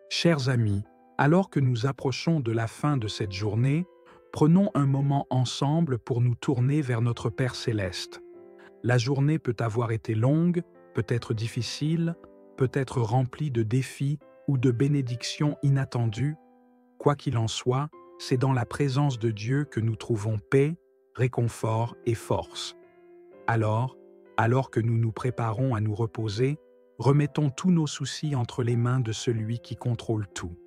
Chers amis, alors que nous approchons de la fin de cette journée, prenons un moment ensemble pour nous tourner vers notre Père céleste. La journée peut avoir été longue, peut être difficile, peut être remplie de défis ou de bénédictions inattendues. Quoi qu'il en soit, c'est dans la présence de Dieu que nous trouvons paix, réconfort et force. Alors, alors que nous nous préparons à nous reposer, remettons tous nos soucis entre les mains de celui qui contrôle tout.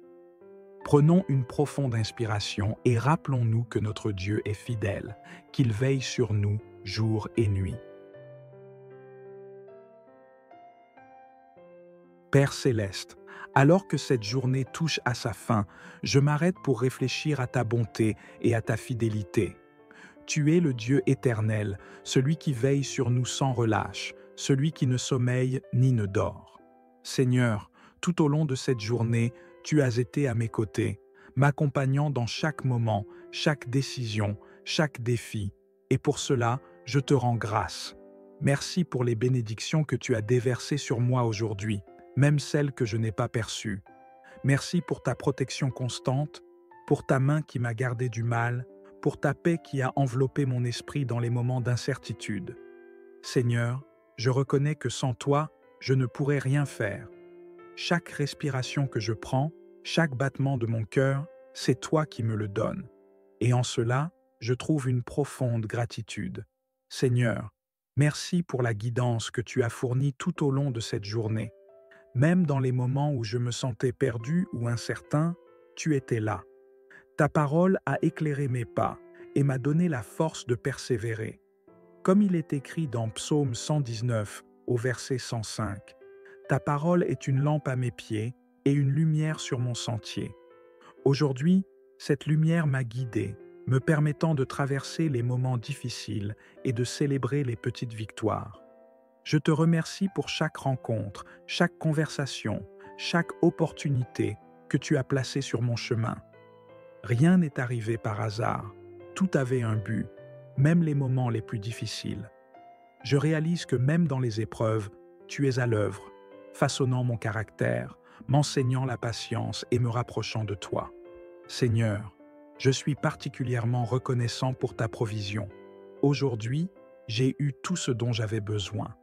Prenons une profonde inspiration et rappelons-nous que notre Dieu est fidèle, qu'il veille sur nous jour et nuit. Père céleste, alors que cette journée touche à sa fin, je m'arrête pour réfléchir à ta bonté et à ta fidélité. Tu es le Dieu éternel, celui qui veille sur nous sans relâche, celui qui ne sommeille ni ne dort. Seigneur, tout au long de cette journée, tu as été à mes côtés, m'accompagnant dans chaque moment, chaque décision, chaque défi, et pour cela, je te rends grâce. Merci pour les bénédictions que tu as déversées sur moi aujourd'hui, même celles que je n'ai pas perçues. Merci pour ta protection constante, pour ta main qui m'a gardé du mal, pour ta paix qui a enveloppé mon esprit dans les moments d'incertitude. Seigneur, je reconnais que sans toi, je ne pourrais rien faire. Chaque respiration que je prends, chaque battement de mon cœur, c'est toi qui me le donnes. Et en cela, je trouve une profonde gratitude. Seigneur, merci pour la guidance que tu as fournie tout au long de cette journée. Même dans les moments où je me sentais perdu ou incertain, tu étais là. Ta parole a éclairé mes pas et m'a donné la force de persévérer. Comme il est écrit dans Psaume 119 au verset 105, ta parole est une lampe à mes pieds et une lumière sur mon sentier. Aujourd'hui, cette lumière m'a guidé, me permettant de traverser les moments difficiles et de célébrer les petites victoires. Je te remercie pour chaque rencontre, chaque conversation, chaque opportunité que tu as placée sur mon chemin. Rien n'est arrivé par hasard, tout avait un but, même les moments les plus difficiles. Je réalise que même dans les épreuves, tu es à l'œuvre, façonnant mon caractère, m'enseignant la patience et me rapprochant de toi. Seigneur, je suis particulièrement reconnaissant pour ta provision. Aujourd'hui, j'ai eu tout ce dont j'avais besoin.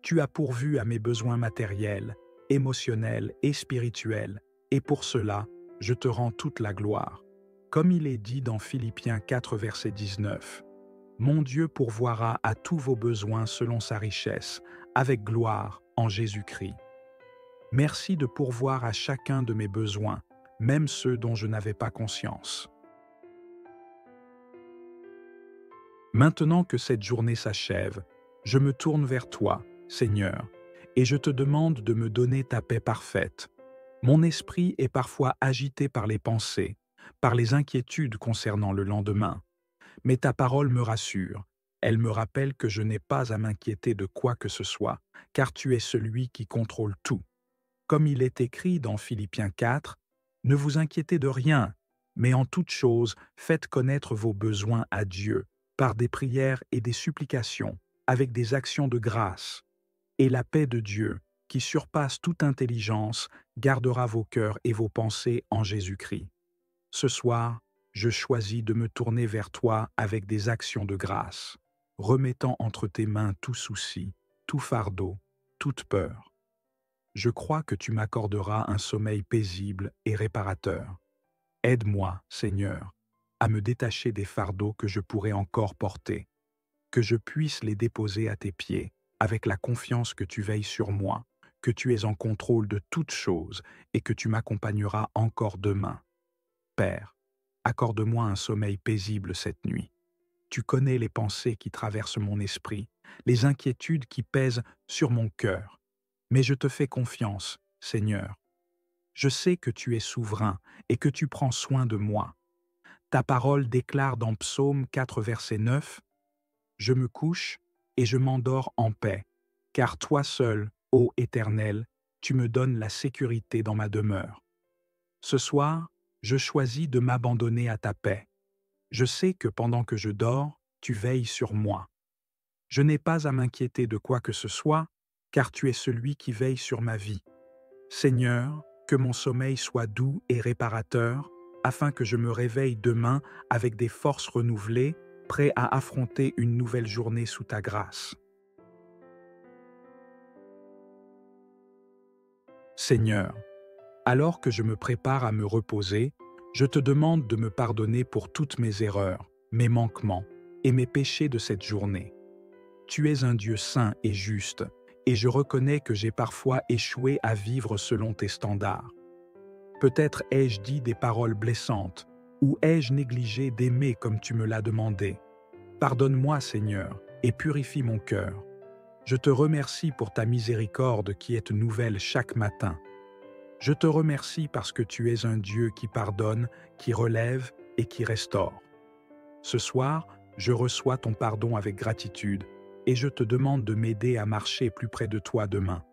Tu as pourvu à mes besoins matériels, émotionnels et spirituels, et pour cela, je te rends toute la gloire. Comme il est dit dans Philippiens 4, verset 19, « Mon Dieu pourvoira à tous vos besoins selon sa richesse, avec gloire en Jésus-Christ. » Merci de pourvoir à chacun de mes besoins, même ceux dont je n'avais pas conscience. Maintenant que cette journée s'achève, je me tourne vers toi, Seigneur, et je te demande de me donner ta paix parfaite. Mon esprit est parfois agité par les pensées, par les inquiétudes concernant le lendemain. Mais ta parole me rassure. Elle me rappelle que je n'ai pas à m'inquiéter de quoi que ce soit, car tu es celui qui contrôle tout. Comme il est écrit dans Philippiens 4, « Ne vous inquiétez de rien, mais en toute chose, faites connaître vos besoins à Dieu, par des prières et des supplications, avec des actions de grâce. Et la paix de Dieu, qui surpasse toute intelligence, gardera vos cœurs et vos pensées en Jésus-Christ. » Ce soir, je choisis de me tourner vers toi avec des actions de grâce, remettant entre tes mains tout souci, tout fardeau, toute peur. Je crois que tu m'accorderas un sommeil paisible et réparateur. Aide-moi, Seigneur, à me détacher des fardeaux que je pourrais encore porter, que je puisse les déposer à tes pieds, avec la confiance que tu veilles sur moi, que tu es en contrôle de toutes choses et que tu m'accompagneras encore demain. Père, accorde-moi un sommeil paisible cette nuit. Tu connais les pensées qui traversent mon esprit, les inquiétudes qui pèsent sur mon cœur. Mais je te fais confiance, Seigneur. Je sais que tu es souverain et que tu prends soin de moi. Ta parole déclare dans Psaume 4, verset 9, « Je me couche et je m'endors en paix, car toi seul, ô Éternel, tu me donnes la sécurité dans ma demeure. » Ce soir, je choisis de m'abandonner à ta paix. Je sais que pendant que je dors, tu veilles sur moi. Je n'ai pas à m'inquiéter de quoi que ce soit, car tu es celui qui veille sur ma vie. Seigneur, Que mon sommeil soit doux et réparateur, afin que je me réveille demain avec des forces renouvelées, prêt à affronter une nouvelle journée sous ta grâce. Seigneur, alors que je me prépare à me reposer, je te demande de me pardonner pour toutes mes erreurs, mes manquements et mes péchés de cette journée. Tu es un Dieu saint et juste, et je reconnais que j'ai parfois échoué à vivre selon tes standards. Peut-être ai-je dit des paroles blessantes, ou ai-je négligé d'aimer comme tu me l'as demandé. Pardonne-moi, Seigneur, et purifie mon cœur. Je te remercie pour ta miséricorde qui est nouvelle chaque matin. Je te remercie parce que tu es un Dieu qui pardonne, qui relève et qui restaure. Ce soir, je reçois ton pardon avec gratitude et je te demande de m'aider à marcher plus près de toi demain.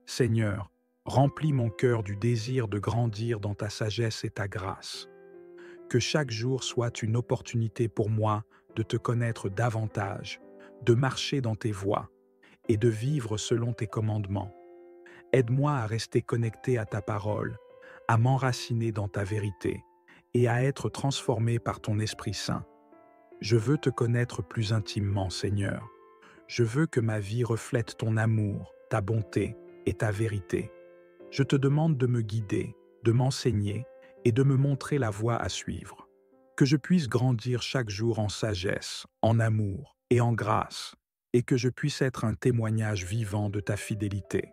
Seigneur, remplis mon cœur du désir de grandir dans ta sagesse et ta grâce. Que chaque jour soit une opportunité pour moi de te connaître davantage, de marcher dans tes voies et de vivre selon tes commandements. Aide-moi à rester connecté à ta parole, à m'enraciner dans ta vérité et à être transformé par ton Esprit Saint. Je veux te connaître plus intimement, Seigneur. Je veux que ma vie reflète ton amour, ta bonté et ta vérité. Je te demande de me guider, de m'enseigner et de me montrer la voie à suivre. Que je puisse grandir chaque jour en sagesse, en amour et en grâce, et que je puisse être un témoignage vivant de ta fidélité.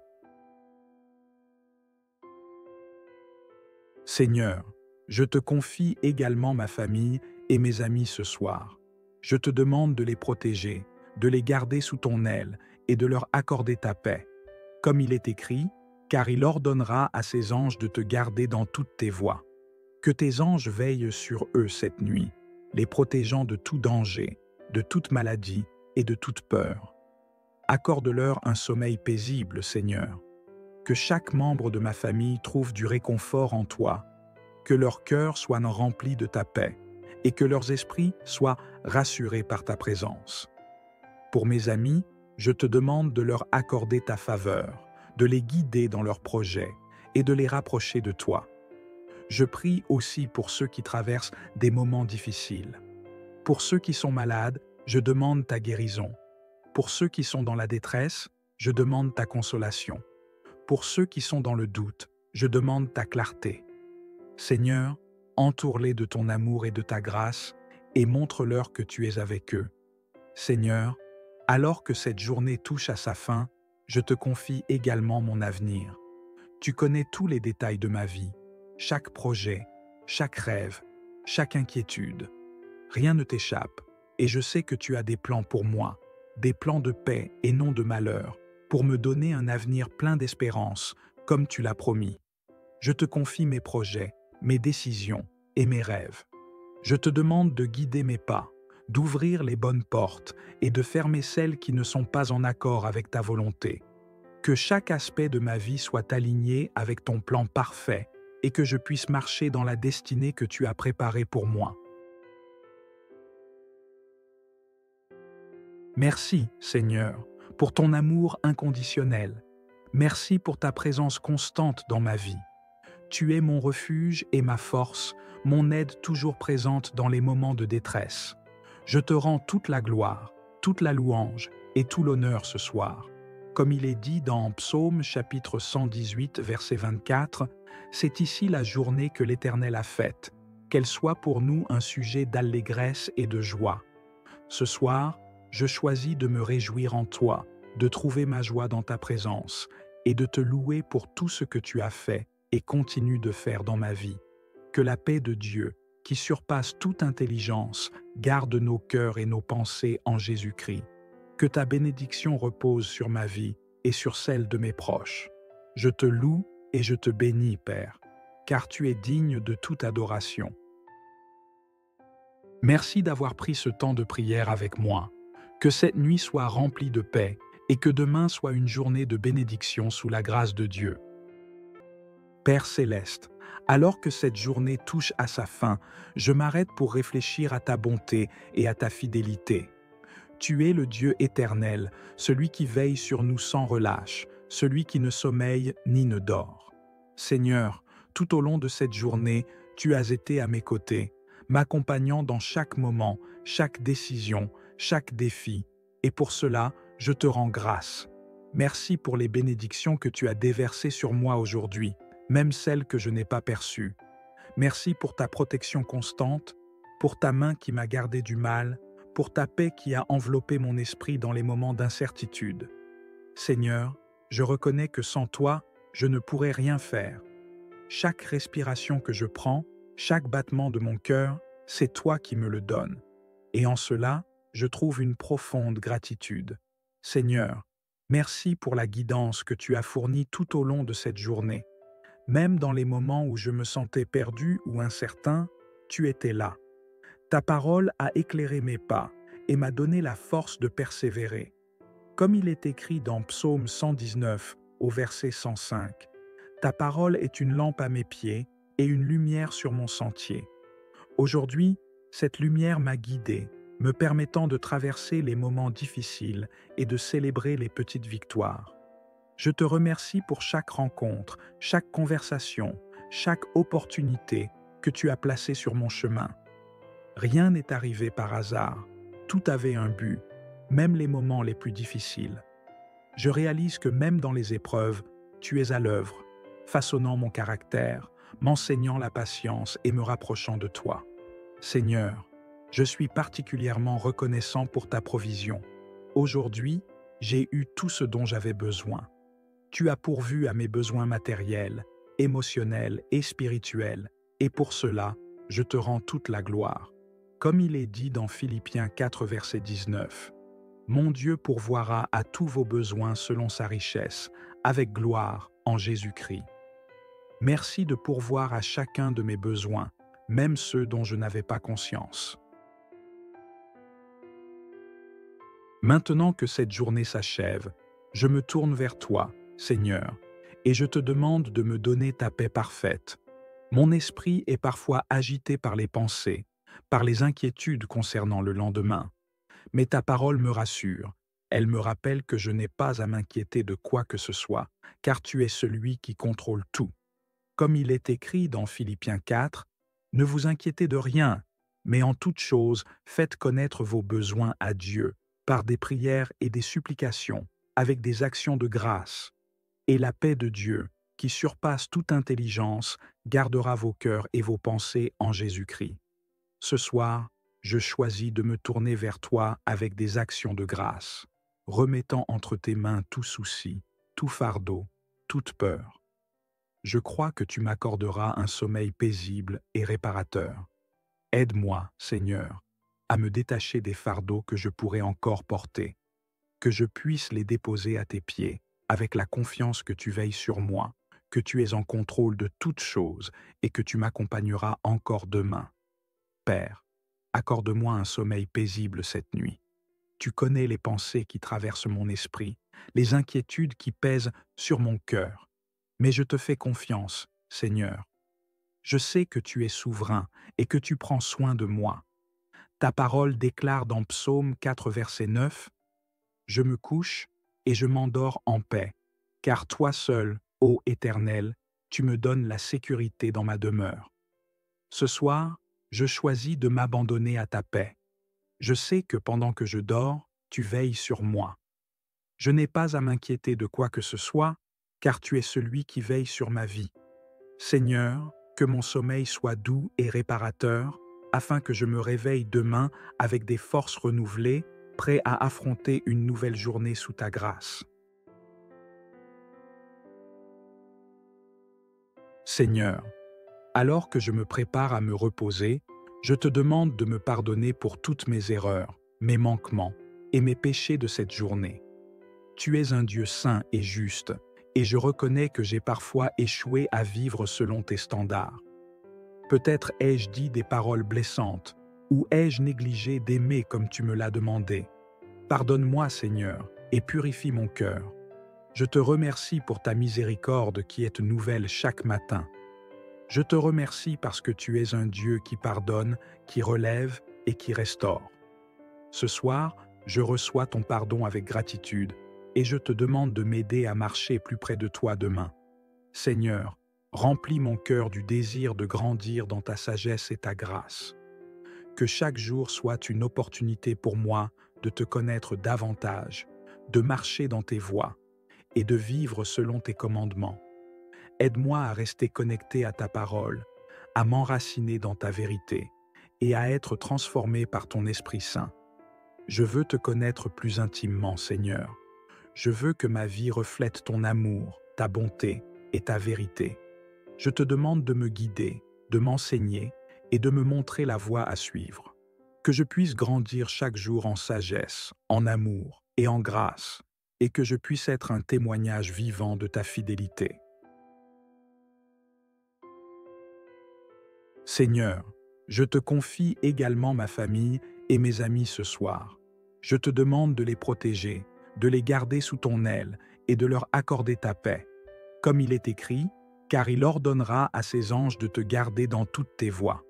Seigneur, je te confie également ma famille et mes amis ce soir. Je te demande de les protéger, de les garder sous ton aile et de leur accorder ta paix. Comme il est écrit, car il ordonnera à ses anges de te garder dans toutes tes voies. Que tes anges veillent sur eux cette nuit, les protégeant de tout danger, de toute maladie et de toute peur. Accorde-leur un sommeil paisible, Seigneur. Que chaque membre de ma famille trouve du réconfort en toi, que leur cœur soit rempli de ta paix et que leurs esprits soient rassurés par ta présence. Pour mes amis, je te demande de leur accorder ta faveur, de les guider dans leurs projets et de les rapprocher de toi. Je prie aussi pour ceux qui traversent des moments difficiles. Pour ceux qui sont malades, je demande ta guérison. Pour ceux qui sont dans la détresse, je demande ta consolation. Pour ceux qui sont dans le doute, je demande ta clarté. Seigneur, entoure-les de ton amour et de ta grâce et montre-leur que tu es avec eux. Seigneur, alors que cette journée touche à sa fin, je te confie également mon avenir. Tu connais tous les détails de ma vie, chaque projet, chaque rêve, chaque inquiétude. Rien ne t'échappe, et je sais que tu as des plans pour moi, des plans de paix et non de malheur, pour me donner un avenir plein d'espérance, comme tu l'as promis. Je te confie mes projets, mes décisions et mes rêves. Je te demande de guider mes pas, d'ouvrir les bonnes portes et de fermer celles qui ne sont pas en accord avec ta volonté. Que chaque aspect de ma vie soit aligné avec ton plan parfait et que je puisse marcher dans la destinée que tu as préparée pour moi. Merci, Seigneur, pour ton amour inconditionnel. Merci pour ta présence constante dans ma vie. Tu es mon refuge et ma force, mon aide toujours présente dans les moments de détresse. Je te rends toute la gloire, toute la louange et tout l'honneur ce soir. Comme il est dit dans Psaume chapitre 118, verset 24, « C'est ici la journée que l'Éternel a faite, qu'elle soit pour nous un sujet d'allégresse et de joie. Ce soir, je choisis de me réjouir en toi, de trouver ma joie dans ta présence et de te louer pour tout ce que tu as fait et continue de faire dans ma vie. Que la paix de Dieu, qui surpasse toute intelligence, garde nos cœurs et nos pensées en Jésus-Christ. Que ta bénédiction repose sur ma vie et sur celle de mes proches. Je te loue et je te bénis, Père, car tu es digne de toute adoration. Merci d'avoir pris ce temps de prière avec moi. Que cette nuit soit remplie de paix et que demain soit une journée de bénédiction sous la grâce de Dieu. Père céleste, alors que cette journée touche à sa fin, je m'arrête pour réfléchir à ta bonté et à ta fidélité. Tu es le Dieu éternel, celui qui veille sur nous sans relâche, celui qui ne sommeille ni ne dort. Seigneur, tout au long de cette journée, tu as été à mes côtés, m'accompagnant dans chaque moment, chaque décision, chaque défi. Et pour cela, je te rends grâce. Merci pour les bénédictions que tu as déversées sur moi aujourd'hui, même celles que je n'ai pas perçues. Merci pour ta protection constante, pour ta main qui m'a gardé du mal, pour ta paix qui a enveloppé mon esprit dans les moments d'incertitude. Seigneur, je reconnais que sans toi, je ne pourrais rien faire. Chaque respiration que je prends, chaque battement de mon cœur, c'est toi qui me le donnes. Et en cela, je trouve une profonde gratitude. Seigneur, merci pour la guidance que tu as fournie tout au long de cette journée. Même dans les moments où je me sentais perdu ou incertain, tu étais là. Ta parole a éclairé mes pas et m'a donné la force de persévérer. Comme il est écrit dans Psaume 119 au verset 105, ta parole est une lampe à mes pieds et une lumière sur mon sentier. Aujourd'hui, cette lumière m'a guidé, me permettant de traverser les moments difficiles et de célébrer les petites victoires. Je te remercie pour chaque rencontre, chaque conversation, chaque opportunité que tu as placée sur mon chemin. Rien n'est arrivé par hasard, tout avait un but, même les moments les plus difficiles. Je réalise que même dans les épreuves, tu es à l'œuvre, façonnant mon caractère, m'enseignant la patience et me rapprochant de toi. Seigneur, je suis particulièrement reconnaissant pour ta provision. Aujourd'hui, j'ai eu tout ce dont j'avais besoin. Tu as pourvu à mes besoins matériels, émotionnels et spirituels, et pour cela, je te rends toute la gloire. Comme il est dit dans Philippiens 4, verset 19, « Mon Dieu pourvoira à tous vos besoins selon sa richesse, avec gloire en Jésus-Christ. » Merci de pourvoir à chacun de mes besoins, même ceux dont je n'avais pas conscience. Maintenant que cette journée s'achève, je me tourne vers toi, Seigneur, et je te demande de me donner ta paix parfaite. Mon esprit est parfois agité par les pensées, par les inquiétudes concernant le lendemain. Mais ta parole me rassure. Elle me rappelle que je n'ai pas à m'inquiéter de quoi que ce soit, car tu es celui qui contrôle tout. Comme il est écrit dans Philippiens 4, « Ne vous inquiétez de rien, mais en toute chose, faites connaître vos besoins à Dieu, par des prières et des supplications, avec des actions de grâce. Et la paix de Dieu, qui surpasse toute intelligence, gardera vos cœurs et vos pensées en Jésus-Christ. » Ce soir, je choisis de me tourner vers toi avec des actions de grâce, remettant entre tes mains tout souci, tout fardeau, toute peur. Je crois que tu m'accorderas un sommeil paisible et réparateur. Aide-moi, Seigneur, à me détacher des fardeaux que je pourrais encore porter, que je puisse les déposer à tes pieds, avec la confiance que tu veilles sur moi, que tu es en contrôle de toutes choses et que tu m'accompagneras encore demain. Père, accorde-moi un sommeil paisible cette nuit. Tu connais les pensées qui traversent mon esprit, les inquiétudes qui pèsent sur mon cœur. Mais je te fais confiance, Seigneur. Je sais que tu es souverain et que tu prends soin de moi. Ta parole déclare dans Psaume 4, verset 9, « Je me couche et je m'endors en paix, car toi seul, ô Éternel, tu me donnes la sécurité dans ma demeure. » Ce soir, je choisis de m'abandonner à ta paix. Je sais que pendant que je dors, tu veilles sur moi. Je n'ai pas à m'inquiéter de quoi que ce soit, car tu es celui qui veille sur ma vie. Seigneur, que mon sommeil soit doux et réparateur, afin que je me réveille demain avec des forces renouvelées, prêt à affronter une nouvelle journée sous ta grâce. Seigneur, alors que je me prépare à me reposer, je te demande de me pardonner pour toutes mes erreurs, mes manquements et mes péchés de cette journée. Tu es un Dieu saint et juste, et je reconnais que j'ai parfois échoué à vivre selon tes standards. Peut-être ai-je dit des paroles blessantes, ou ai-je négligé d'aimer comme tu me l'as demandé. Pardonne-moi, Seigneur, et purifie mon cœur. Je te remercie pour ta miséricorde qui est nouvelle chaque matin. Je te remercie parce que tu es un Dieu qui pardonne, qui relève et qui restaure. Ce soir, je reçois ton pardon avec gratitude et je te demande de m'aider à marcher plus près de toi demain. Seigneur, Remplis mon cœur du désir de grandir dans ta sagesse et ta grâce. Que chaque jour soit une opportunité pour moi de te connaître davantage, de marcher dans tes voies et de vivre selon tes commandements. Aide-moi à rester connecté à ta parole, à m'enraciner dans ta vérité et à être transformé par ton Esprit Saint. Je veux te connaître plus intimement, Seigneur. Je veux que ma vie reflète ton amour, ta bonté et ta vérité. Je te demande de me guider, de m'enseigner et de me montrer la voie à suivre. Que je puisse grandir chaque jour en sagesse, en amour et en grâce, et que je puisse être un témoignage vivant de ta fidélité. Seigneur, je te confie également ma famille et mes amis ce soir. Je te demande de les protéger, de les garder sous ton aile et de leur accorder ta paix. Comme il est écrit, car il ordonnera à ses anges de te garder dans toutes tes voies.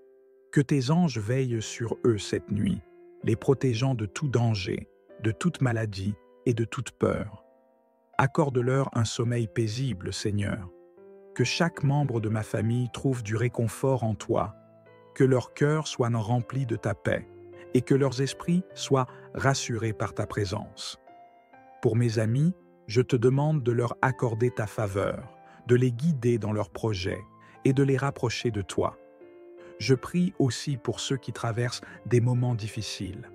Que tes anges veillent sur eux cette nuit, les protégeant de tout danger, de toute maladie et de toute peur. Accorde-leur un sommeil paisible, Seigneur. Que chaque membre de ma famille trouve du réconfort en toi, que leur cœur soit rempli de ta paix et que leurs esprits soient rassurés par ta présence. Pour mes amis, je te demande de leur accorder ta faveur, de les guider dans leurs projets et de les rapprocher de toi. Je prie aussi pour ceux qui traversent des moments difficiles.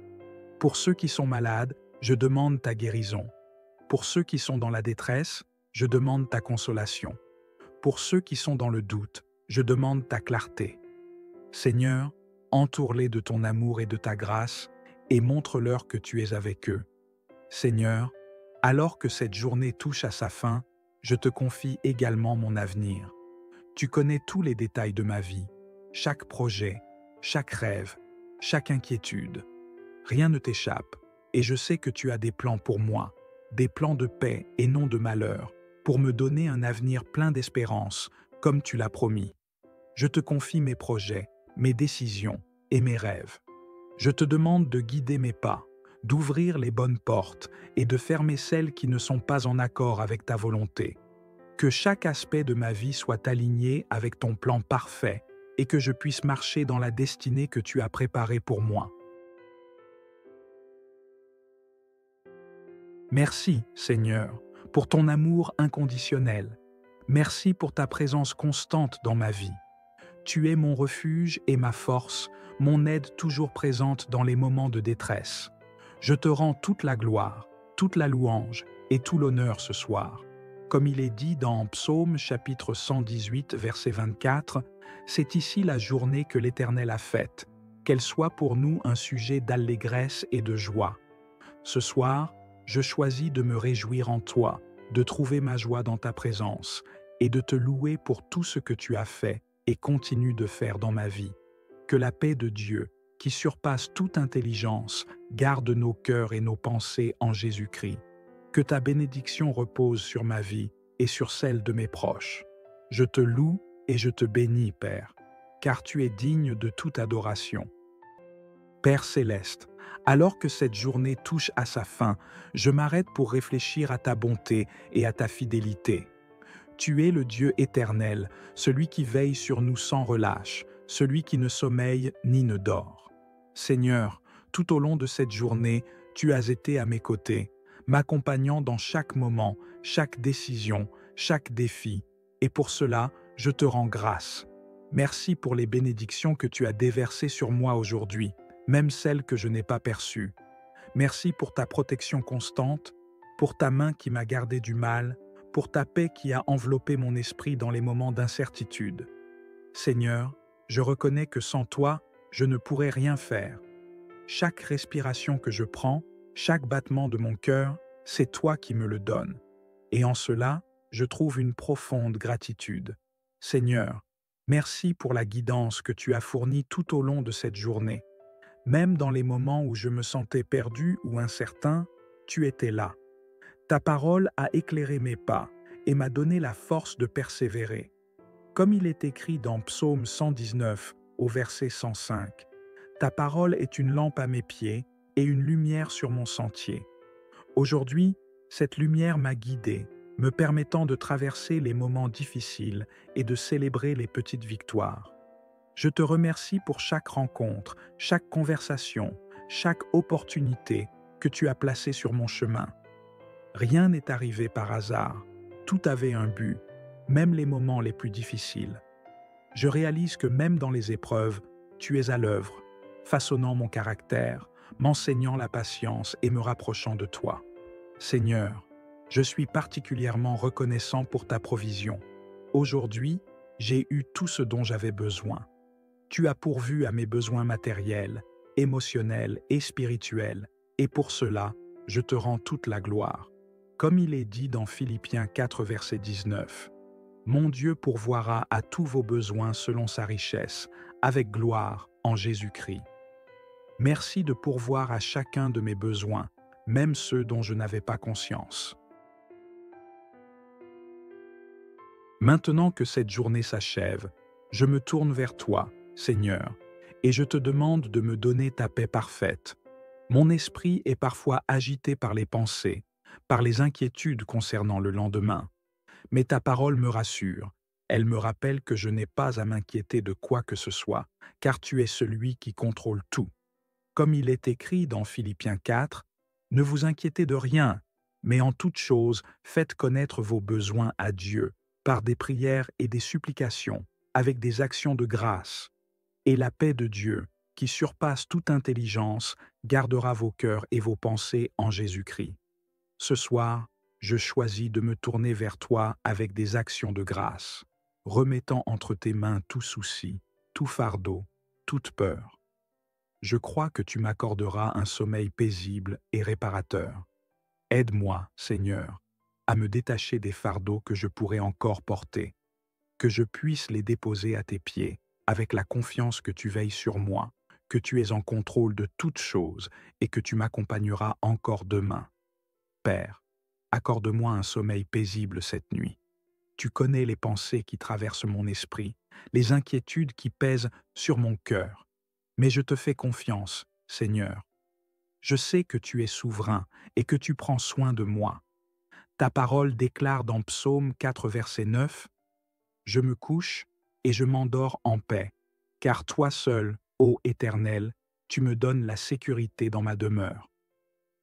Pour ceux qui sont malades, je demande ta guérison. Pour ceux qui sont dans la détresse, je demande ta consolation. Pour ceux qui sont dans le doute, je demande ta clarté. Seigneur, entoure-les de ton amour et de ta grâce et montre-leur que tu es avec eux. Seigneur, alors que cette journée touche à sa fin, je te confie également mon avenir. Tu connais tous les détails de ma vie, chaque projet, chaque rêve, chaque inquiétude. Rien ne t'échappe, et je sais que tu as des plans pour moi, des plans de paix et non de malheur, pour me donner un avenir plein d'espérance, comme tu l'as promis. Je te confie mes projets, mes décisions et mes rêves. Je te demande de guider mes pas, d'ouvrir les bonnes portes et de fermer celles qui ne sont pas en accord avec ta volonté. Que chaque aspect de ma vie soit aligné avec ton plan parfait et que je puisse marcher dans la destinée que tu as préparée pour moi. Merci, Seigneur, pour ton amour inconditionnel. Merci pour ta présence constante dans ma vie. Tu es mon refuge et ma force, mon aide toujours présente dans les moments de détresse. Je te rends toute la gloire, toute la louange et tout l'honneur ce soir. Comme il est dit dans Psaume chapitre 118, verset 24, « C'est ici la journée que l'Éternel a faite, qu'elle soit pour nous un sujet d'allégresse et de joie. Ce soir, je choisis de me réjouir en toi, de trouver ma joie dans ta présence et de te louer pour tout ce que tu as fait et continues de faire dans ma vie. Que la paix de Dieu, qui surpasse toute intelligence, garde nos cœurs et nos pensées en Jésus-Christ. Que ta bénédiction repose sur ma vie et sur celle de mes proches. Je te loue et je te bénis, Père, car tu es digne de toute adoration. Père céleste, alors que cette journée touche à sa fin, je m'arrête pour réfléchir à ta bonté et à ta fidélité. Tu es le Dieu éternel, celui qui veille sur nous sans relâche, celui qui ne sommeille ni ne dort. Seigneur, tout au long de cette journée, tu as été à mes côtés, m'accompagnant dans chaque moment, chaque décision, chaque défi, et pour cela, je te rends grâce. Merci pour les bénédictions que tu as déversées sur moi aujourd'hui, même celles que je n'ai pas perçues. Merci pour ta protection constante, pour ta main qui m'a gardé du mal, pour ta paix qui a enveloppé mon esprit dans les moments d'incertitude. Seigneur, je reconnais que sans toi, je ne pourrais rien faire. Chaque respiration que je prends, chaque battement de mon cœur, c'est toi qui me le donnes. Et en cela, je trouve une profonde gratitude. Seigneur, merci pour la guidance que tu as fournie tout au long de cette journée. Même dans les moments où je me sentais perdu ou incertain, tu étais là. Ta parole a éclairé mes pas et m'a donné la force de persévérer. Comme il est écrit dans Psaume 119 au verset 105, « Ta parole est une lampe à mes pieds et une lumière sur mon sentier. » Aujourd'hui, cette lumière m'a guidé, me permettant de traverser les moments difficiles et de célébrer les petites victoires. Je te remercie pour chaque rencontre, chaque conversation, chaque opportunité que tu as placée sur mon chemin. Rien n'est arrivé par hasard, tout avait un but, même les moments les plus difficiles. Je réalise que même dans les épreuves, tu es à l'œuvre, façonnant mon caractère, m'enseignant la patience et me rapprochant de toi. Seigneur, je suis particulièrement reconnaissant pour ta provision. Aujourd'hui, j'ai eu tout ce dont j'avais besoin. Tu as pourvu à mes besoins matériels, émotionnels et spirituels, et pour cela, je te rends toute la gloire. Comme il est dit dans Philippiens 4, verset 19, « Mon Dieu pourvoira à tous vos besoins selon sa richesse, avec gloire en Jésus-Christ. » Merci de pourvoir à chacun de mes besoins, même ceux dont je n'avais pas conscience. Maintenant que cette journée s'achève, je me tourne vers toi, Seigneur, et je te demande de me donner ta paix parfaite. Mon esprit est parfois agité par les pensées, par les inquiétudes concernant le lendemain. Mais ta parole me rassure. Elle me rappelle que je n'ai pas à m'inquiéter de quoi que ce soit, car tu es celui qui contrôle tout. Comme il est écrit dans Philippiens 4, « Ne vous inquiétez de rien, mais en toute chose, faites connaître vos besoins à Dieu, par des prières et des supplications, avec des actions de grâce. Et la paix de Dieu, qui surpasse toute intelligence, gardera vos cœurs et vos pensées en Jésus-Christ. » Ce soir, je choisis de me tourner vers toi avec des actions de grâce, remettant entre tes mains tout souci, tout fardeau, toute peur. Je crois que tu m'accorderas un sommeil paisible et réparateur. Aide-moi, Seigneur, à me détacher des fardeaux que je pourrais encore porter, que je puisse les déposer à tes pieds, avec la confiance que tu veilles sur moi, que tu es en contrôle de toutes choses et que tu m'accompagneras encore demain. Père, accorde-moi un sommeil paisible cette nuit. Tu connais les pensées qui traversent mon esprit, les inquiétudes qui pèsent sur mon cœur. Mais je te fais confiance, Seigneur. Je sais que tu es souverain et que tu prends soin de moi. Ta parole déclare dans Psaume 4, verset 9, « Je me couche et je m'endors en paix, car toi seul, ô Éternel, tu me donnes la sécurité dans ma demeure. »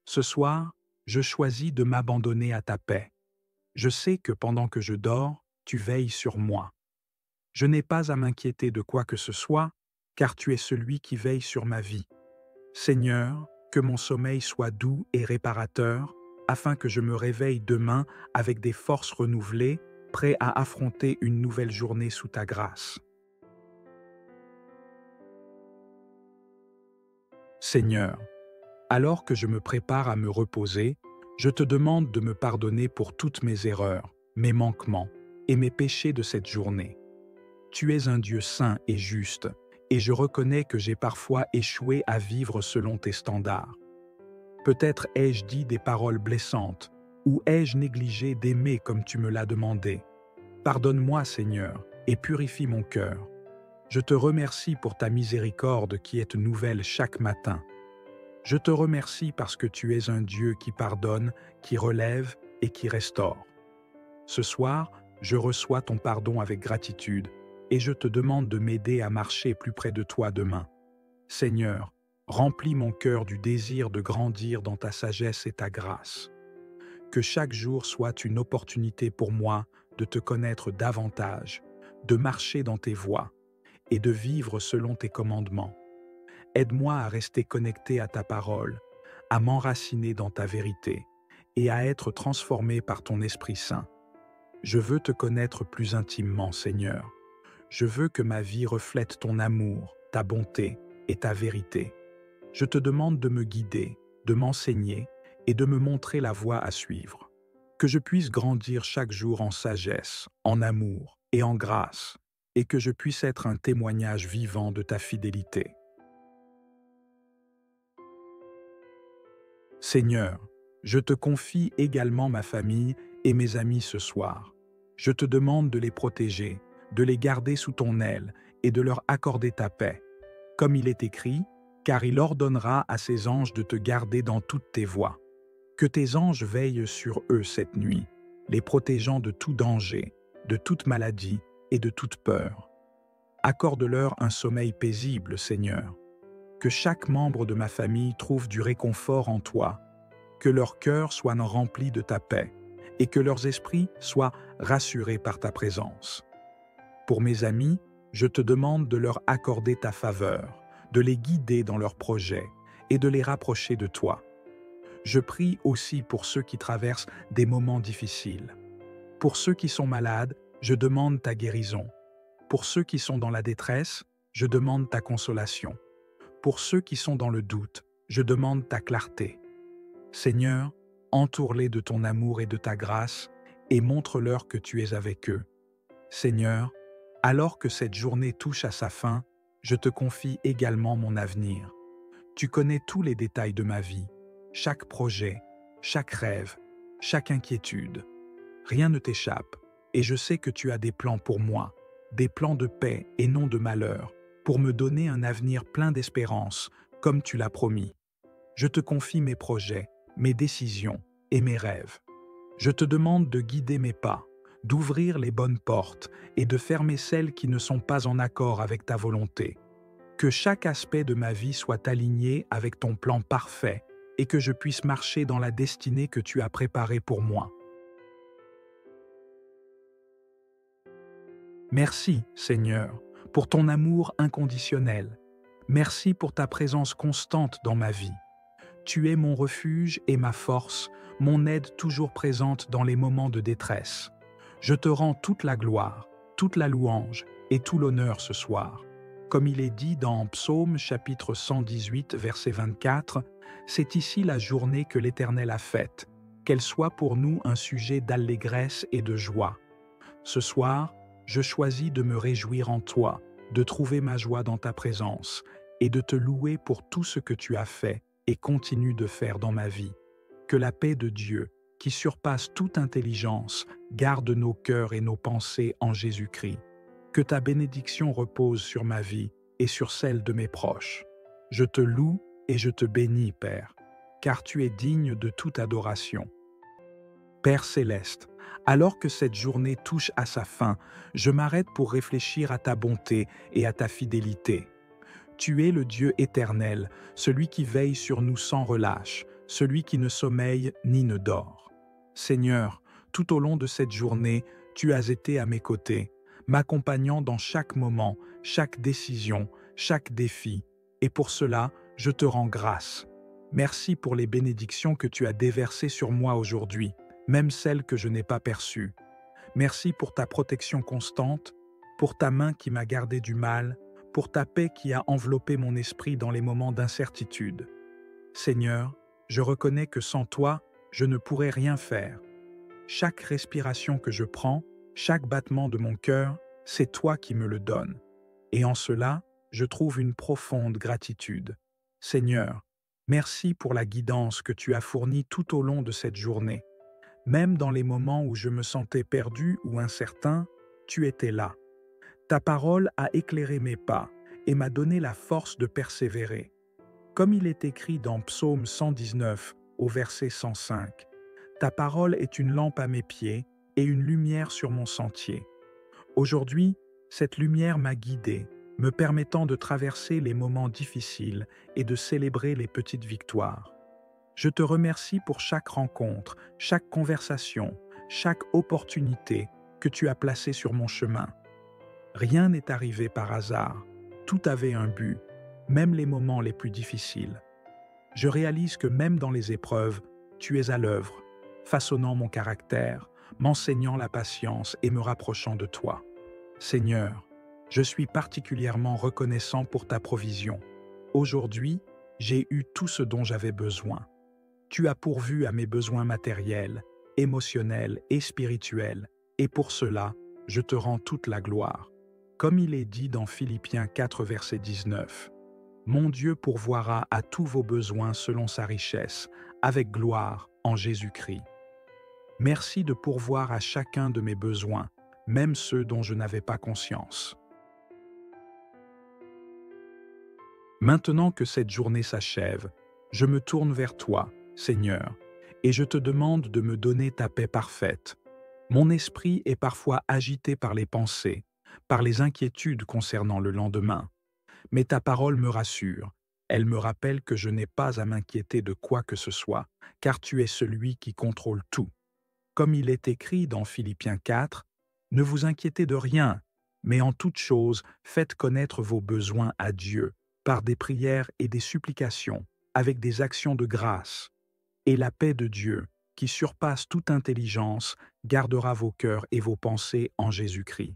Ce soir, je choisis de m'abandonner à ta paix. Je sais que pendant que je dors, tu veilles sur moi. Je n'ai pas à m'inquiéter de quoi que ce soit, car tu es celui qui veille sur ma vie. Seigneur, que mon sommeil soit doux et réparateur, afin que je me réveille demain avec des forces renouvelées, prêt à affronter une nouvelle journée sous ta grâce. Seigneur, alors que je me prépare à me reposer, je te demande de me pardonner pour toutes mes erreurs, mes manquements et mes péchés de cette journée. Tu es un Dieu saint et juste, et je reconnais que j'ai parfois échoué à vivre selon tes standards. Peut-être ai-je dit des paroles blessantes, ou ai-je négligé d'aimer comme tu me l'as demandé. Pardonne-moi, Seigneur, et purifie mon cœur. Je te remercie pour ta miséricorde qui est nouvelle chaque matin. Je te remercie parce que tu es un Dieu qui pardonne, qui relève et qui restaure. Ce soir, je reçois ton pardon avec gratitude et je te demande de m'aider à marcher plus près de toi demain. Seigneur, remplis mon cœur du désir de grandir dans ta sagesse et ta grâce. Que chaque jour soit une opportunité pour moi de te connaître davantage, de marcher dans tes voies et de vivre selon tes commandements. Aide-moi à rester connecté à ta parole, à m'enraciner dans ta vérité et à être transformé par ton Esprit Saint. Je veux te connaître plus intimement, Seigneur. Je veux que ma vie reflète ton amour, ta bonté et ta vérité. Je te demande de me guider, de m'enseigner et de me montrer la voie à suivre. Que je puisse grandir chaque jour en sagesse, en amour et en grâce, et que je puisse être un témoignage vivant de ta fidélité. Seigneur, je te confie également ma famille et mes amis ce soir. Je te demande de les protéger, de les garder sous ton aile et de leur accorder ta paix. Comme il est écrit, car il ordonnera à ses anges de te garder dans toutes tes voies. Que tes anges veillent sur eux cette nuit, les protégeant de tout danger, de toute maladie et de toute peur. Accorde-leur un sommeil paisible, Seigneur. Que chaque membre de ma famille trouve du réconfort en toi, que leur cœur soit rempli de ta paix et que leurs esprits soient rassurés par ta présence. Pour mes amis, je te demande de leur accorder ta faveur, de les guider dans leurs projets et de les rapprocher de toi. Je prie aussi pour ceux qui traversent des moments difficiles. Pour ceux qui sont malades, je demande ta guérison. Pour ceux qui sont dans la détresse, je demande ta consolation. Pour ceux qui sont dans le doute, je demande ta clarté. Seigneur, entoure-les de ton amour et de ta grâce et montre-leur que tu es avec eux. Seigneur, alors que cette journée touche à sa fin, je te confie également mon avenir. Tu connais tous les détails de ma vie, chaque projet, chaque rêve, chaque inquiétude. Rien ne t'échappe, et je sais que tu as des plans pour moi, des plans de paix et non de malheur, pour me donner un avenir plein d'espérance, comme tu l'as promis. Je te confie mes projets, mes décisions et mes rêves. Je te demande de guider mes pas, d'ouvrir les bonnes portes et de fermer celles qui ne sont pas en accord avec ta volonté. Que chaque aspect de ma vie soit aligné avec ton plan parfait et que je puisse marcher dans la destinée que tu as préparée pour moi. Merci, Seigneur, pour ton amour inconditionnel. Merci pour ta présence constante dans ma vie. Tu es mon refuge et ma force, mon aide toujours présente dans les moments de détresse. Je te rends toute la gloire, toute la louange et tout l'honneur ce soir. Comme il est dit dans Psaume chapitre 118, verset 24, « C'est ici la journée que l'Éternel a faite, qu'elle soit pour nous un sujet d'allégresse et de joie. Ce soir, je choisis de me réjouir en toi, de trouver ma joie dans ta présence et de te louer pour tout ce que tu as fait et continues de faire dans ma vie. Que la paix de Dieu, qui surpasse toute intelligence, garde nos cœurs et nos pensées en Jésus-Christ. Que ta bénédiction repose sur ma vie et sur celle de mes proches. Je te loue et je te bénis, Père, car tu es digne de toute adoration. Père céleste, alors que cette journée touche à sa fin, je m'arrête pour réfléchir à ta bonté et à ta fidélité. Tu es le Dieu éternel, celui qui veille sur nous sans relâche, celui qui ne sommeille ni ne dort. Seigneur, tout au long de cette journée, tu as été à mes côtés, m'accompagnant dans chaque moment, chaque décision, chaque défi, et pour cela, je te rends grâce. Merci pour les bénédictions que tu as déversées sur moi aujourd'hui, même celles que je n'ai pas perçues. Merci pour ta protection constante, pour ta main qui m'a gardé du mal, pour ta paix qui a enveloppé mon esprit dans les moments d'incertitude. Seigneur, je reconnais que sans toi, je ne pourrais rien faire. Chaque respiration que je prends, chaque battement de mon cœur, c'est toi qui me le donnes. Et en cela, je trouve une profonde gratitude. Seigneur, merci pour la guidance que tu as fournie tout au long de cette journée. Même dans les moments où je me sentais perdu ou incertain, tu étais là. Ta parole a éclairé mes pas et m'a donné la force de persévérer. Comme il est écrit dans Psaume 119 au verset 105, « Ta parole est une lampe à mes pieds et une lumière sur mon sentier. » Aujourd'hui, cette lumière m'a guidé, me permettant de traverser les moments difficiles et de célébrer les petites victoires. Je te remercie pour chaque rencontre, chaque conversation, chaque opportunité que tu as placée sur mon chemin. Rien n'est arrivé par hasard, tout avait un but, même les moments les plus difficiles. Je réalise que même dans les épreuves, tu es à l'œuvre, façonnant mon caractère, m'enseignant la patience et me rapprochant de toi. Seigneur, je suis particulièrement reconnaissant pour ta provision. Aujourd'hui, j'ai eu tout ce dont j'avais besoin. Tu as pourvu à mes besoins matériels, émotionnels et spirituels, et pour cela, je te rends toute la gloire. Comme il est dit dans Philippiens 4, verset 19, « Mon Dieu pourvoira à tous vos besoins selon sa richesse, avec gloire en Jésus-Christ. » Merci de pourvoir à chacun de mes besoins, même ceux dont je n'avais pas conscience. Maintenant que cette journée s'achève, je me tourne vers toi, Seigneur, et je te demande de me donner ta paix parfaite, Mon esprit est parfois agité par les pensées, par les inquiétudes concernant le lendemain. Mais ta parole me rassure. Elle me rappelle que je n'ai pas à m'inquiéter de quoi que ce soit, car tu es celui qui contrôle tout. Comme il est écrit dans Philippiens 4, « Ne vous inquiétez de rien, mais en toute chose, faites connaître vos besoins à Dieu, par des prières et des supplications, avec des actions de grâce. Et la paix de Dieu, qui surpasse toute intelligence, gardera vos cœurs et vos pensées en Jésus-Christ. »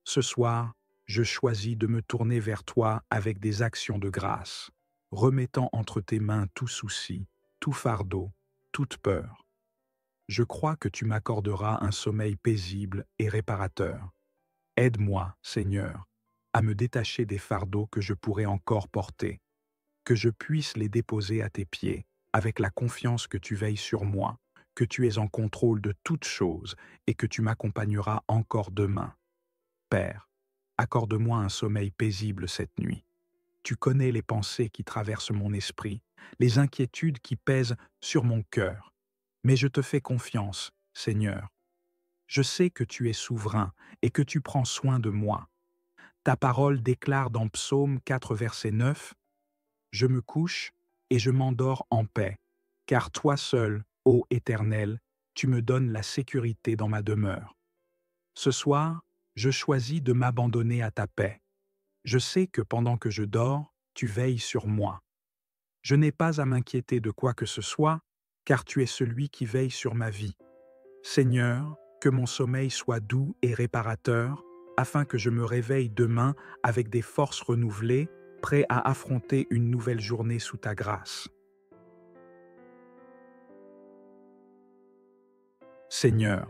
Ce soir, je choisis de me tourner vers toi avec des actions de grâce, remettant entre tes mains tout souci, tout fardeau, toute peur. Je crois que tu m'accorderas un sommeil paisible et réparateur. Aide-moi, Seigneur, à me détacher des fardeaux que je pourrais encore porter, que je puisse les déposer à tes pieds, avec la confiance que tu veilles sur moi, que tu es en contrôle de toutes choses et que tu m'accompagneras encore demain. Père, accorde-moi un sommeil paisible cette nuit. Tu connais les pensées qui traversent mon esprit, les inquiétudes qui pèsent sur mon cœur. Mais je te fais confiance, Seigneur. Je sais que tu es souverain et que tu prends soin de moi. Ta parole déclare dans Psaume 4, verset 9, « Je me couche et je m'endors en paix, car toi seul, ô Éternel, tu me donnes la sécurité dans ma demeure. » Ce soir, je choisis de m'abandonner à ta paix. Je sais que pendant que je dors, tu veilles sur moi. Je n'ai pas à m'inquiéter de quoi que ce soit, car tu es celui qui veille sur ma vie. Seigneur, que mon sommeil soit doux et réparateur, afin que je me réveille demain avec des forces renouvelées, prêt à affronter une nouvelle journée sous ta grâce. Seigneur,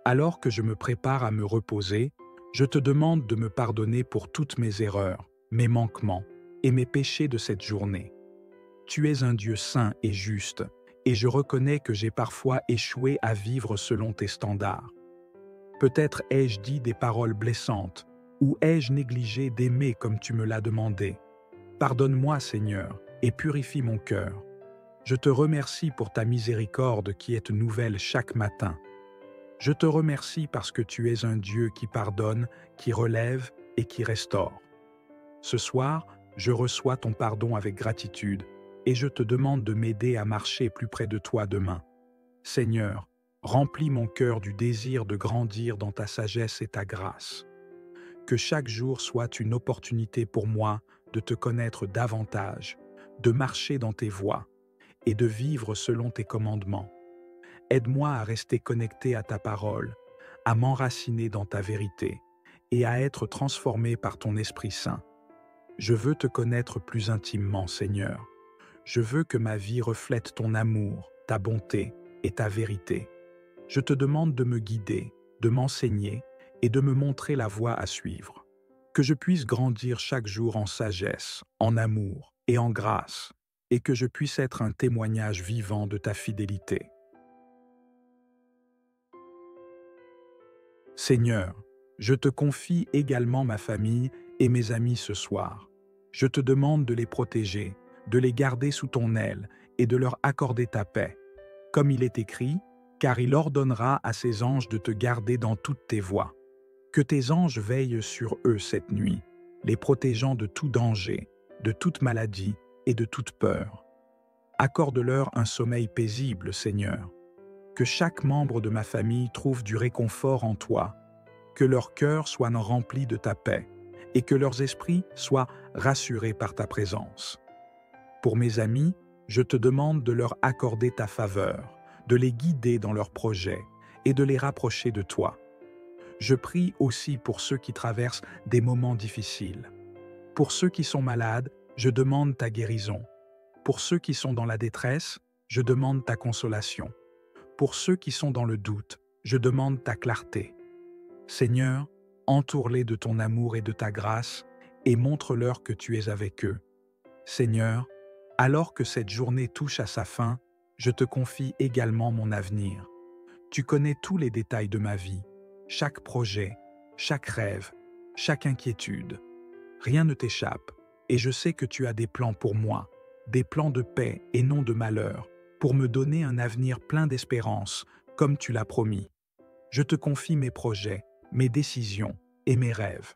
alors que je me prépare à me reposer, je te demande de me pardonner pour toutes mes erreurs, mes manquements et mes péchés de cette journée. Tu es un Dieu saint et juste, et je reconnais que j'ai parfois échoué à vivre selon tes standards. Peut-être ai-je dit des paroles blessantes, ou ai-je négligé d'aimer comme tu me l'as demandé. Pardonne-moi, Seigneur, et purifie mon cœur. Je te remercie pour ta miséricorde qui est nouvelle chaque matin. Je te remercie parce que tu es un Dieu qui pardonne, qui relève et qui restaure. Ce soir, je reçois ton pardon avec gratitude et je te demande de m'aider à marcher plus près de toi demain. Seigneur, remplis mon cœur du désir de grandir dans ta sagesse et ta grâce. Que chaque jour soit une opportunité pour moi de te connaître davantage, de marcher dans tes voies et de vivre selon tes commandements. Aide-moi à rester connecté à ta parole, à m'enraciner dans ta vérité et à être transformé par ton Esprit Saint. Je veux te connaître plus intimement, Seigneur. Je veux que ma vie reflète ton amour, ta bonté et ta vérité. Je te demande de me guider, de m'enseigner et de me montrer la voie à suivre. Que je puisse grandir chaque jour en sagesse, en amour et en grâce, et que je puisse être un témoignage vivant de ta fidélité. Seigneur, je te confie également ma famille et mes amis ce soir. Je te demande de les protéger, de les garder sous ton aile et de leur accorder ta paix. Comme il est écrit, car il ordonnera à ses anges de te garder dans toutes tes voies. Que tes anges veillent sur eux cette nuit, les protégeant de tout danger, de toute maladie et de toute peur. Accorde-leur un sommeil paisible, Seigneur. Que chaque membre de ma famille trouve du réconfort en toi, que leur cœur soit rempli de ta paix et que leurs esprits soient rassurés par ta présence. Pour mes amis, je te demande de leur accorder ta faveur, de les guider dans leurs projets et de les rapprocher de toi. Je prie aussi pour ceux qui traversent des moments difficiles. Pour ceux qui sont malades, je demande ta guérison. Pour ceux qui sont dans la détresse, je demande ta consolation. Pour ceux qui sont dans le doute, je demande ta clarté. Seigneur, entoure-les de ton amour et de ta grâce et montre-leur que tu es avec eux. Seigneur, alors que cette journée touche à sa fin, je te confie également mon avenir. Tu connais tous les détails de ma vie, chaque projet, chaque rêve, chaque inquiétude. Rien ne t'échappe et je sais que tu as des plans pour moi, des plans de paix et non de malheur, pour me donner un avenir plein d'espérance, comme tu l'as promis. Je te confie mes projets, mes décisions et mes rêves.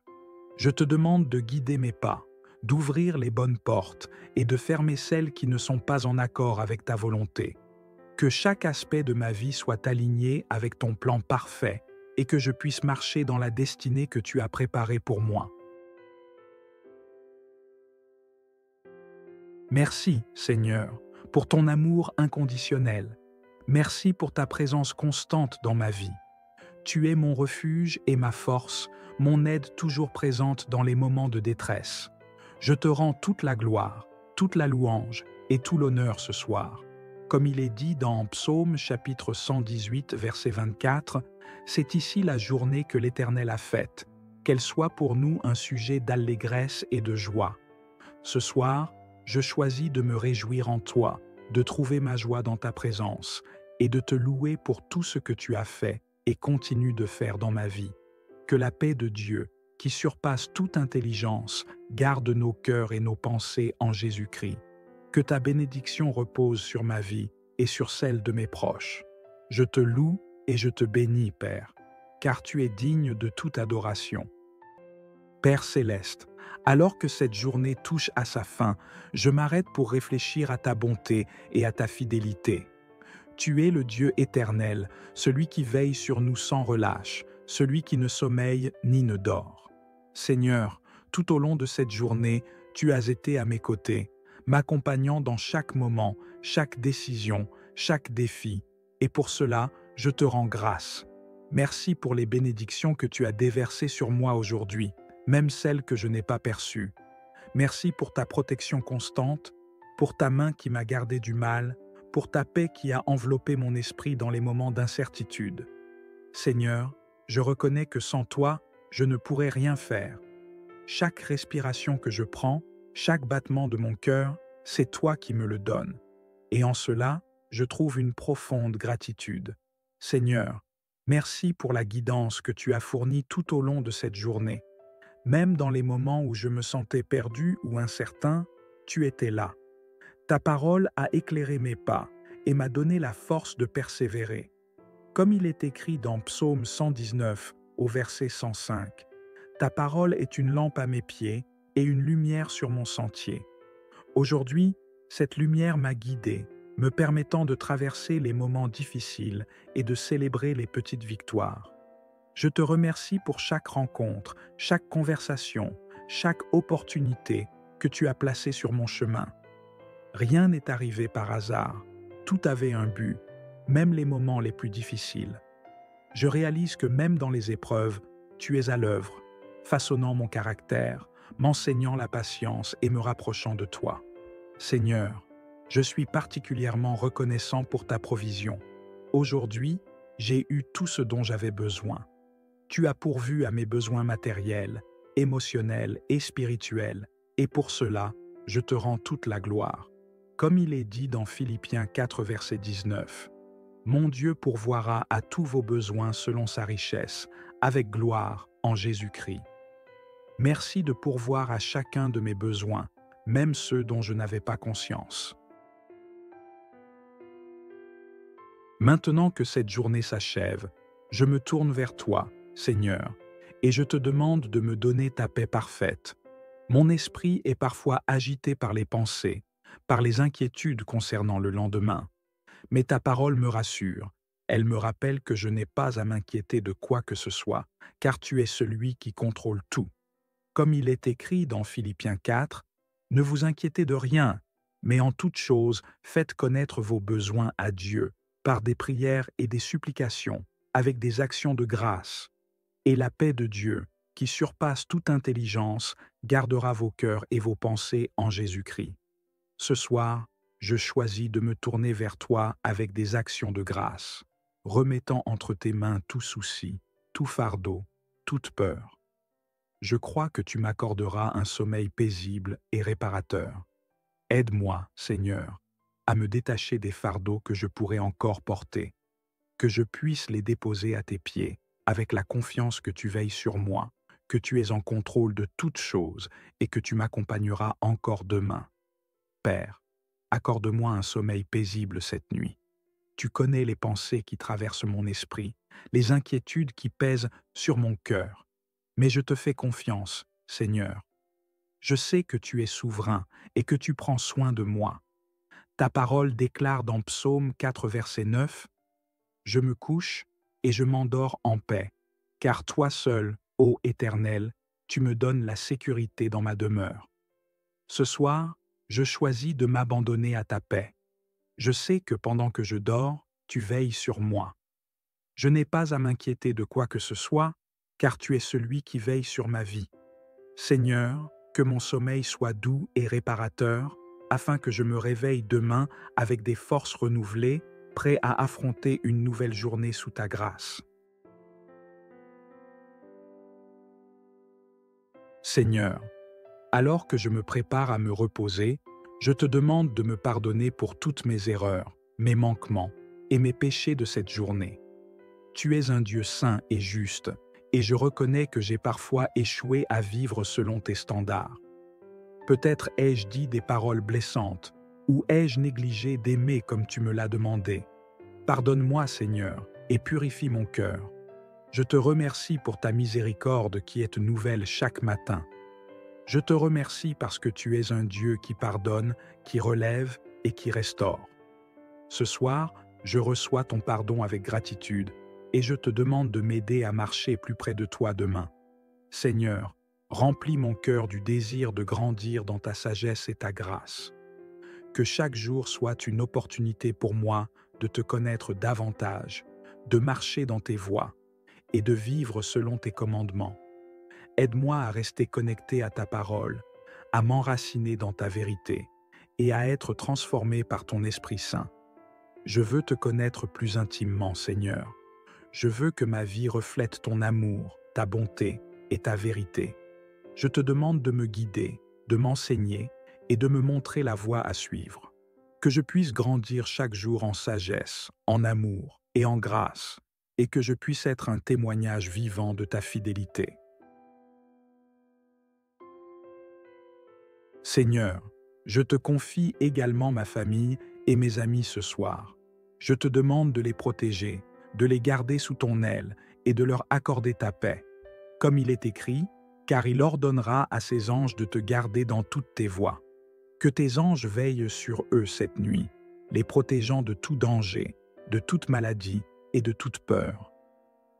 Je te demande de guider mes pas, d'ouvrir les bonnes portes et de fermer celles qui ne sont pas en accord avec ta volonté. Que chaque aspect de ma vie soit aligné avec ton plan parfait et que je puisse marcher dans la destinée que tu as préparée pour moi. Merci, Seigneur, pour ton amour inconditionnel. Merci pour ta présence constante dans ma vie. Tu es mon refuge et ma force, mon aide toujours présente dans les moments de détresse. Je te rends toute la gloire, toute la louange et tout l'honneur ce soir. Comme il est dit dans Psaume chapitre 118, verset 24, « C'est ici la journée que l'Éternel a faite, qu'elle soit pour nous un sujet d'allégresse et de joie. Ce soir, je choisis de me réjouir en toi, de trouver ma joie dans ta présence et de te louer pour tout ce que tu as fait et continues de faire dans ma vie. Que la paix de Dieu, qui surpasse toute intelligence, garde nos cœurs et nos pensées en Jésus-Christ. Que ta bénédiction repose sur ma vie et sur celle de mes proches. Je te loue et je te bénis, Père, car tu es digne de toute adoration. Père céleste, alors que cette journée touche à sa fin, je m'arrête pour réfléchir à ta bonté et à ta fidélité. Tu es le Dieu éternel, celui qui veille sur nous sans relâche, celui qui ne sommeille ni ne dort. Seigneur, tout au long de cette journée, tu as été à mes côtés, m'accompagnant dans chaque moment, chaque décision, chaque défi, et pour cela, je te rends grâce. Merci pour les bénédictions que tu as déversées sur moi aujourd'hui, même celles que je n'ai pas perçues. Merci pour ta protection constante, pour ta main qui m'a gardé du mal, pour ta paix qui a enveloppé mon esprit dans les moments d'incertitude. Seigneur, je reconnais que sans toi, je ne pourrais rien faire. Chaque respiration que je prends, chaque battement de mon cœur, c'est toi qui me le donnes. Et en cela, je trouve une profonde gratitude. Seigneur, merci pour la guidance que tu as fournie tout au long de cette journée. Même dans les moments où je me sentais perdu ou incertain, tu étais là. Ta parole a éclairé mes pas et m'a donné la force de persévérer. Comme il est écrit dans Psaume 119 au verset 105, « Ta parole est une lampe à mes pieds et une lumière sur mon sentier. » Aujourd'hui, cette lumière m'a guidé, me permettant de traverser les moments difficiles et de célébrer les petites victoires. Je te remercie pour chaque rencontre, chaque conversation, chaque opportunité que tu as placée sur mon chemin. Rien n'est arrivé par hasard, tout avait un but, même les moments les plus difficiles. Je réalise que même dans les épreuves, tu es à l'œuvre, façonnant mon caractère, m'enseignant la patience et me rapprochant de toi. Seigneur, je suis particulièrement reconnaissant pour ta provision. Aujourd'hui, j'ai eu tout ce dont j'avais besoin. Tu as pourvu à mes besoins matériels, émotionnels et spirituels, et pour cela, je te rends toute la gloire. Comme il est dit dans Philippiens 4, verset 19, « Mon Dieu pourvoira à tous vos besoins selon sa richesse, avec gloire en Jésus-Christ. » Merci de pourvoir à chacun de mes besoins, même ceux dont je n'avais pas conscience. Maintenant que cette journée s'achève, je me tourne vers toi, Seigneur, et je te demande de me donner ta paix parfaite. Mon esprit est parfois agité par les pensées, par les inquiétudes concernant le lendemain. Mais ta parole me rassure. Elle me rappelle que je n'ai pas à m'inquiéter de quoi que ce soit, car tu es celui qui contrôle tout. Comme il est écrit dans Philippiens 4, « Ne vous inquiétez de rien, mais en toute chose, faites connaître vos besoins à Dieu, par des prières et des supplications, avec des actions de grâce. Et la paix de Dieu, qui surpasse toute intelligence, gardera vos cœurs et vos pensées en Jésus-Christ. » Ce soir, je choisis de me tourner vers toi avec des actions de grâce, remettant entre tes mains tout souci, tout fardeau, toute peur. Je crois que tu m'accorderas un sommeil paisible et réparateur. Aide-moi, Seigneur, à me détacher des fardeaux que je pourrais encore porter, que je puisse les déposer à tes pieds, avec la confiance que tu veilles sur moi, que tu es en contrôle de toutes choses et que tu m'accompagneras encore demain. Père, accorde-moi un sommeil paisible cette nuit. Tu connais les pensées qui traversent mon esprit, les inquiétudes qui pèsent sur mon cœur. Mais je te fais confiance, Seigneur. Je sais que tu es souverain et que tu prends soin de moi. Ta parole déclare dans Psaume 4, verset 9, « Je me couche et je m'endors en paix, car toi seul, ô Éternel, tu me donnes la sécurité dans ma demeure. » Ce soir, je choisis de m'abandonner à ta paix. Je sais que pendant que je dors, tu veilles sur moi. Je n'ai pas à m'inquiéter de quoi que ce soit, car tu es celui qui veille sur ma vie. Seigneur, que mon sommeil soit doux et réparateur, afin que je me réveille demain avec des forces renouvelées, prêt à affronter une nouvelle journée sous ta grâce. Seigneur, alors que je me prépare à me reposer, je te demande de me pardonner pour toutes mes erreurs, mes manquements et mes péchés de cette journée. Tu es un Dieu saint et juste, et je reconnais que j'ai parfois échoué à vivre selon tes standards. Peut-être ai-je dit des paroles blessantes, ou ai-je négligé d'aimer comme tu me l'as demandé. Pardonne-moi, Seigneur, et purifie mon cœur. Je te remercie pour ta miséricorde qui est nouvelle chaque matin. Je te remercie parce que tu es un Dieu qui pardonne, qui relève et qui restaure. Ce soir, je reçois ton pardon avec gratitude et je te demande de m'aider à marcher plus près de toi demain. Seigneur, remplis mon cœur du désir de grandir dans ta sagesse et ta grâce. Que chaque jour soit une opportunité pour moi de te connaître davantage, de marcher dans tes voies et de vivre selon tes commandements. Aide-moi à rester connecté à ta parole, à m'enraciner dans ta vérité et à être transformé par ton Esprit Saint. Je veux te connaître plus intimement, Seigneur. Je veux que ma vie reflète ton amour, ta bonté et ta vérité. Je te demande de me guider, de m'enseigner et de me montrer la voie à suivre. Que je puisse grandir chaque jour en sagesse, en amour et en grâce, et que je puisse être un témoignage vivant de ta fidélité. Seigneur, je te confie également ma famille et mes amis ce soir. Je te demande de les protéger, de les garder sous ton aile et de leur accorder ta paix. Comme il est écrit, car il ordonnera à ses anges de te garder dans toutes tes voies. Que tes anges veillent sur eux cette nuit, les protégeant de tout danger, de toute maladie et de toute peur.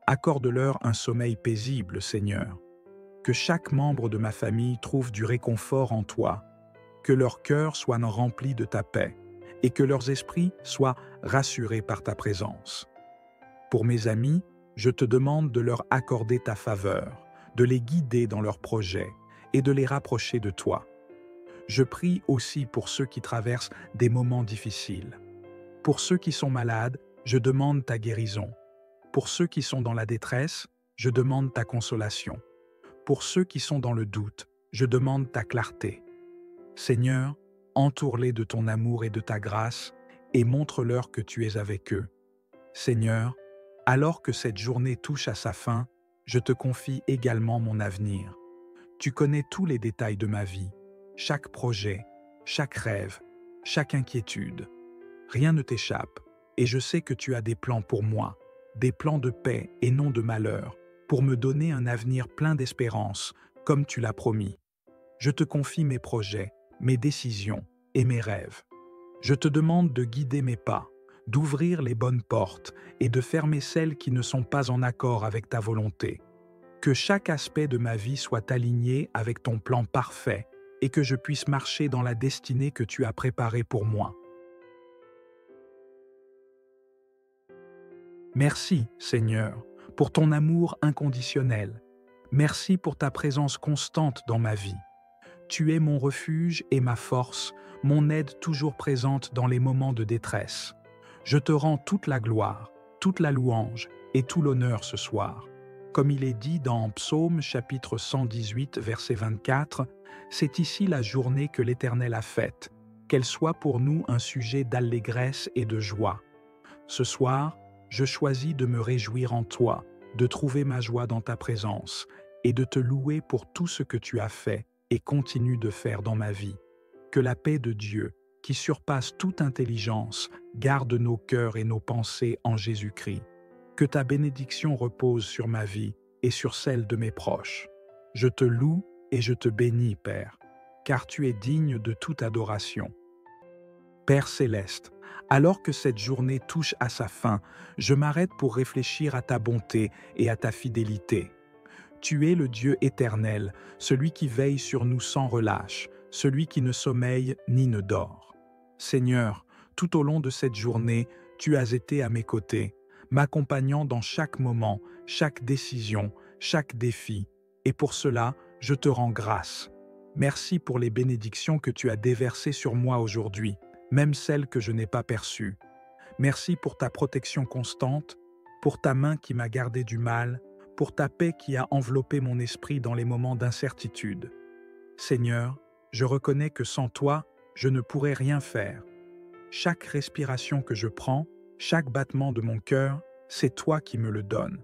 Accorde-leur un sommeil paisible, Seigneur. Que chaque membre de ma famille trouve du réconfort en toi, que leur cœur soit rempli de ta paix et que leurs esprits soient rassurés par ta présence. Pour mes amis, je te demande de leur accorder ta faveur, de les guider dans leurs projets et de les rapprocher de toi. Je prie aussi pour ceux qui traversent des moments difficiles. Pour ceux qui sont malades, je demande ta guérison. Pour ceux qui sont dans la détresse, je demande ta consolation. Pour ceux qui sont dans le doute, je demande ta clarté. Seigneur, entoure-les de ton amour et de ta grâce et montre-leur que tu es avec eux. Seigneur, alors que cette journée touche à sa fin, je te confie également mon avenir. Tu connais tous les détails de ma vie, chaque projet, chaque rêve, chaque inquiétude. Rien ne t'échappe, et je sais que tu as des plans pour moi, des plans de paix et non de malheur, pour me donner un avenir plein d'espérance, comme tu l'as promis. Je te confie mes projets, mes décisions et mes rêves. Je te demande de guider mes pas, d'ouvrir les bonnes portes et de fermer celles qui ne sont pas en accord avec ta volonté. Que chaque aspect de ma vie soit aligné avec ton plan parfait et que je puisse marcher dans la destinée que tu as préparée pour moi. Merci, Seigneur, pour ton amour inconditionnel. Merci pour ta présence constante dans ma vie. Tu es mon refuge et ma force, mon aide toujours présente dans les moments de détresse. Je te rends toute la gloire, toute la louange et tout l'honneur ce soir. Comme il est dit dans Psaume chapitre 118, verset 24, « C'est ici la journée que l'Éternel a faite, qu'elle soit pour nous un sujet d'allégresse et de joie. » Ce soir, je choisis de me réjouir en toi, de trouver ma joie dans ta présence et de te louer pour tout ce que tu as fait et continues de faire dans ma vie. Que la paix de Dieu, qui surpasse toute intelligence, garde nos cœurs et nos pensées en Jésus-Christ. Que ta bénédiction repose sur ma vie et sur celle de mes proches. Je te loue et je te bénis, Père, car tu es digne de toute adoration. Père céleste, alors que cette journée touche à sa fin, je m'arrête pour réfléchir à ta bonté et à ta fidélité. Tu es le Dieu éternel, celui qui veille sur nous sans relâche, celui qui ne sommeille ni ne dort. Seigneur, tout au long de cette journée, tu as été à mes côtés, m'accompagnant dans chaque moment, chaque décision, chaque défi, et pour cela, je te rends grâce. Merci pour les bénédictions que tu as déversées sur moi aujourd'hui, même celles que je n'ai pas perçues. Merci pour ta protection constante, pour ta main qui m'a gardé du mal, pour ta paix qui a enveloppé mon esprit dans les moments d'incertitude. Seigneur, je reconnais que sans toi, je ne pourrais rien faire. Chaque respiration que je prends, chaque battement de mon cœur, c'est toi qui me le donnes.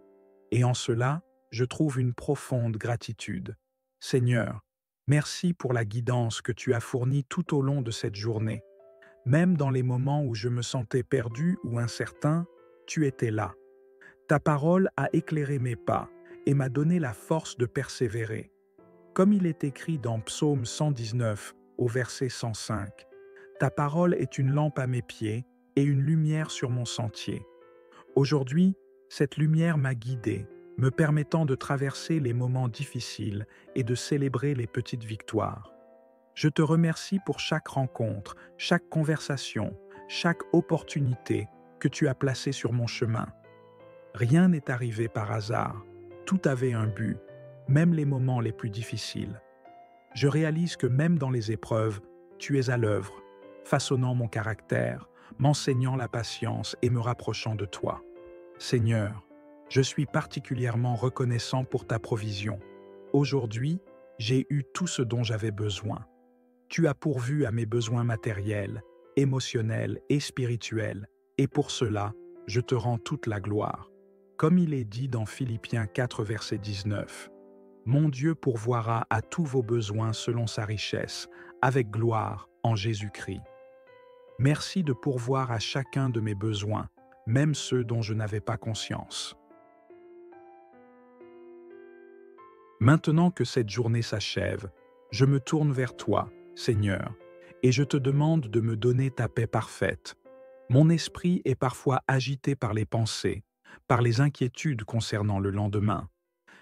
Et en cela, je trouve une profonde gratitude. Seigneur, merci pour la guidance que tu as fournie tout au long de cette journée. Même dans les moments où je me sentais perdu ou incertain, tu étais là. Ta parole a éclairé mes pas et m'a donné la force de persévérer. Comme il est écrit dans Psaume 119 au verset 105, « Ta parole est une lampe à mes pieds et une lumière sur mon sentier. » Aujourd'hui, cette lumière m'a guidé, me permettant de traverser les moments difficiles et de célébrer les petites victoires. Je te remercie pour chaque rencontre, chaque conversation, chaque opportunité que tu as placée sur mon chemin. Rien n'est arrivé par hasard, tout avait un but, même les moments les plus difficiles. Je réalise que même dans les épreuves, tu es à l'œuvre, façonnant mon caractère, m'enseignant la patience et me rapprochant de toi. Seigneur, je suis particulièrement reconnaissant pour ta provision. Aujourd'hui, j'ai eu tout ce dont j'avais besoin. Tu as pourvu à mes besoins matériels, émotionnels et spirituels, et pour cela, je te rends toute la gloire. Comme il est dit dans Philippiens 4, verset 19, « Mon Dieu pourvoira à tous vos besoins selon sa richesse, avec gloire en Jésus-Christ. » Merci de pourvoir à chacun de mes besoins, même ceux dont je n'avais pas conscience. Maintenant que cette journée s'achève, je me tourne vers toi, Seigneur, et je te demande de me donner ta paix parfaite. Mon esprit est parfois agité par les pensées, par les inquiétudes concernant le lendemain.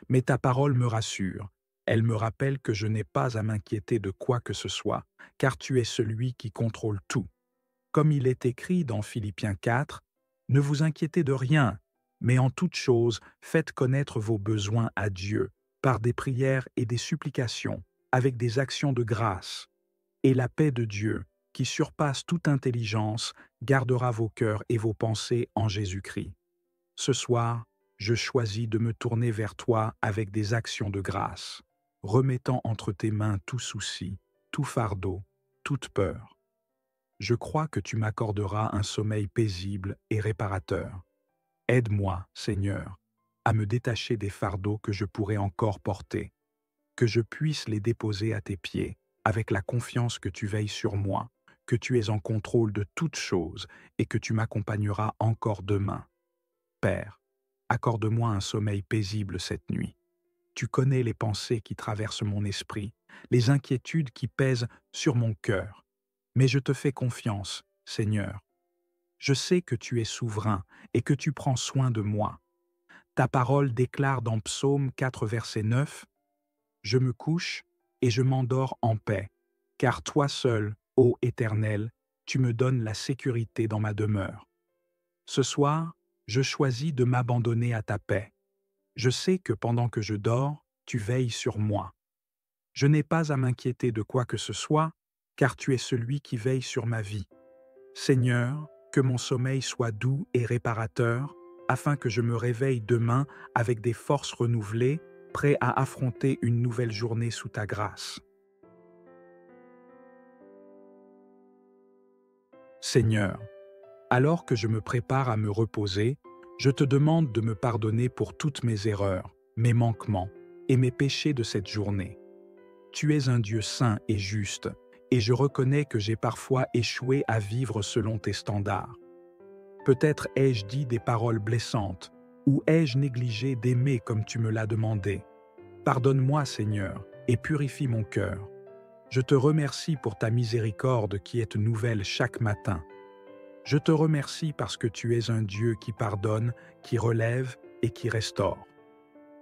Mais ta parole me rassure. Elle me rappelle que je n'ai pas à m'inquiéter de quoi que ce soit, car tu es celui qui contrôle tout. Comme il est écrit dans Philippiens 4, « Ne vous inquiétez de rien, mais en toute chose, faites connaître vos besoins à Dieu, par des prières et des supplications, avec des actions de grâce. Et la paix de Dieu, qui surpasse toute intelligence, gardera vos cœurs et vos pensées en Jésus-Christ. » Ce soir, je choisis de me tourner vers toi avec des actions de grâce, remettant entre tes mains tout souci, tout fardeau, toute peur. Je crois que tu m'accorderas un sommeil paisible et réparateur. Aide-moi, Seigneur, à me détacher des fardeaux que je pourrais encore porter, que je puisse les déposer à tes pieds, avec la confiance que tu veilles sur moi, que tu es en contrôle de toutes choses et que tu m'accompagneras encore demain. Père, accorde-moi un sommeil paisible cette nuit. Tu connais les pensées qui traversent mon esprit, les inquiétudes qui pèsent sur mon cœur. Mais je te fais confiance, Seigneur. Je sais que tu es souverain et que tu prends soin de moi. Ta parole déclare dans Psaume 4, verset 9, « Je me couche et je m'endors en paix, car toi seul, ô Éternel, tu me donnes la sécurité dans ma demeure. » Ce soir, je choisis de m'abandonner à ta paix. Je sais que pendant que je dors, tu veilles sur moi. Je n'ai pas à m'inquiéter de quoi que ce soit, car tu es celui qui veille sur ma vie. Seigneur, que mon sommeil soit doux et réparateur, afin que je me réveille demain avec des forces renouvelées, prêt à affronter une nouvelle journée sous ta grâce. Seigneur, alors que je me prépare à me reposer, je te demande de me pardonner pour toutes mes erreurs, mes manquements et mes péchés de cette journée. Tu es un Dieu saint et juste, et je reconnais que j'ai parfois échoué à vivre selon tes standards. Peut-être ai-je dit des paroles blessantes, ou ai-je négligé d'aimer comme tu me l'as demandé. Pardonne-moi, Seigneur, et purifie mon cœur. Je te remercie pour ta miséricorde qui est nouvelle chaque matin. Je te remercie parce que tu es un Dieu qui pardonne, qui relève et qui restaure.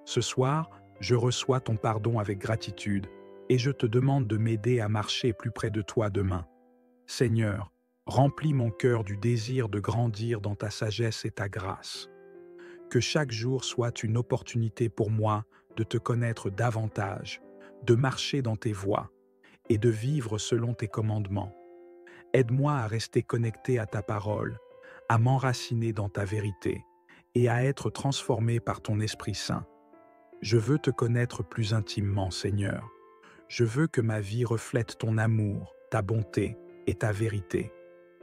Ce soir, je reçois ton pardon avec gratitude et je te demande de m'aider à marcher plus près de toi demain. Seigneur, remplis mon cœur du désir de grandir dans ta sagesse et ta grâce. Que chaque jour soit une opportunité pour moi de te connaître davantage, de marcher dans tes voies et de vivre selon tes commandements. Aide-moi à rester connecté à ta parole, à m'enraciner dans ta vérité et à être transformé par ton Esprit Saint. Je veux te connaître plus intimement, Seigneur. Je veux que ma vie reflète ton amour, ta bonté et ta vérité.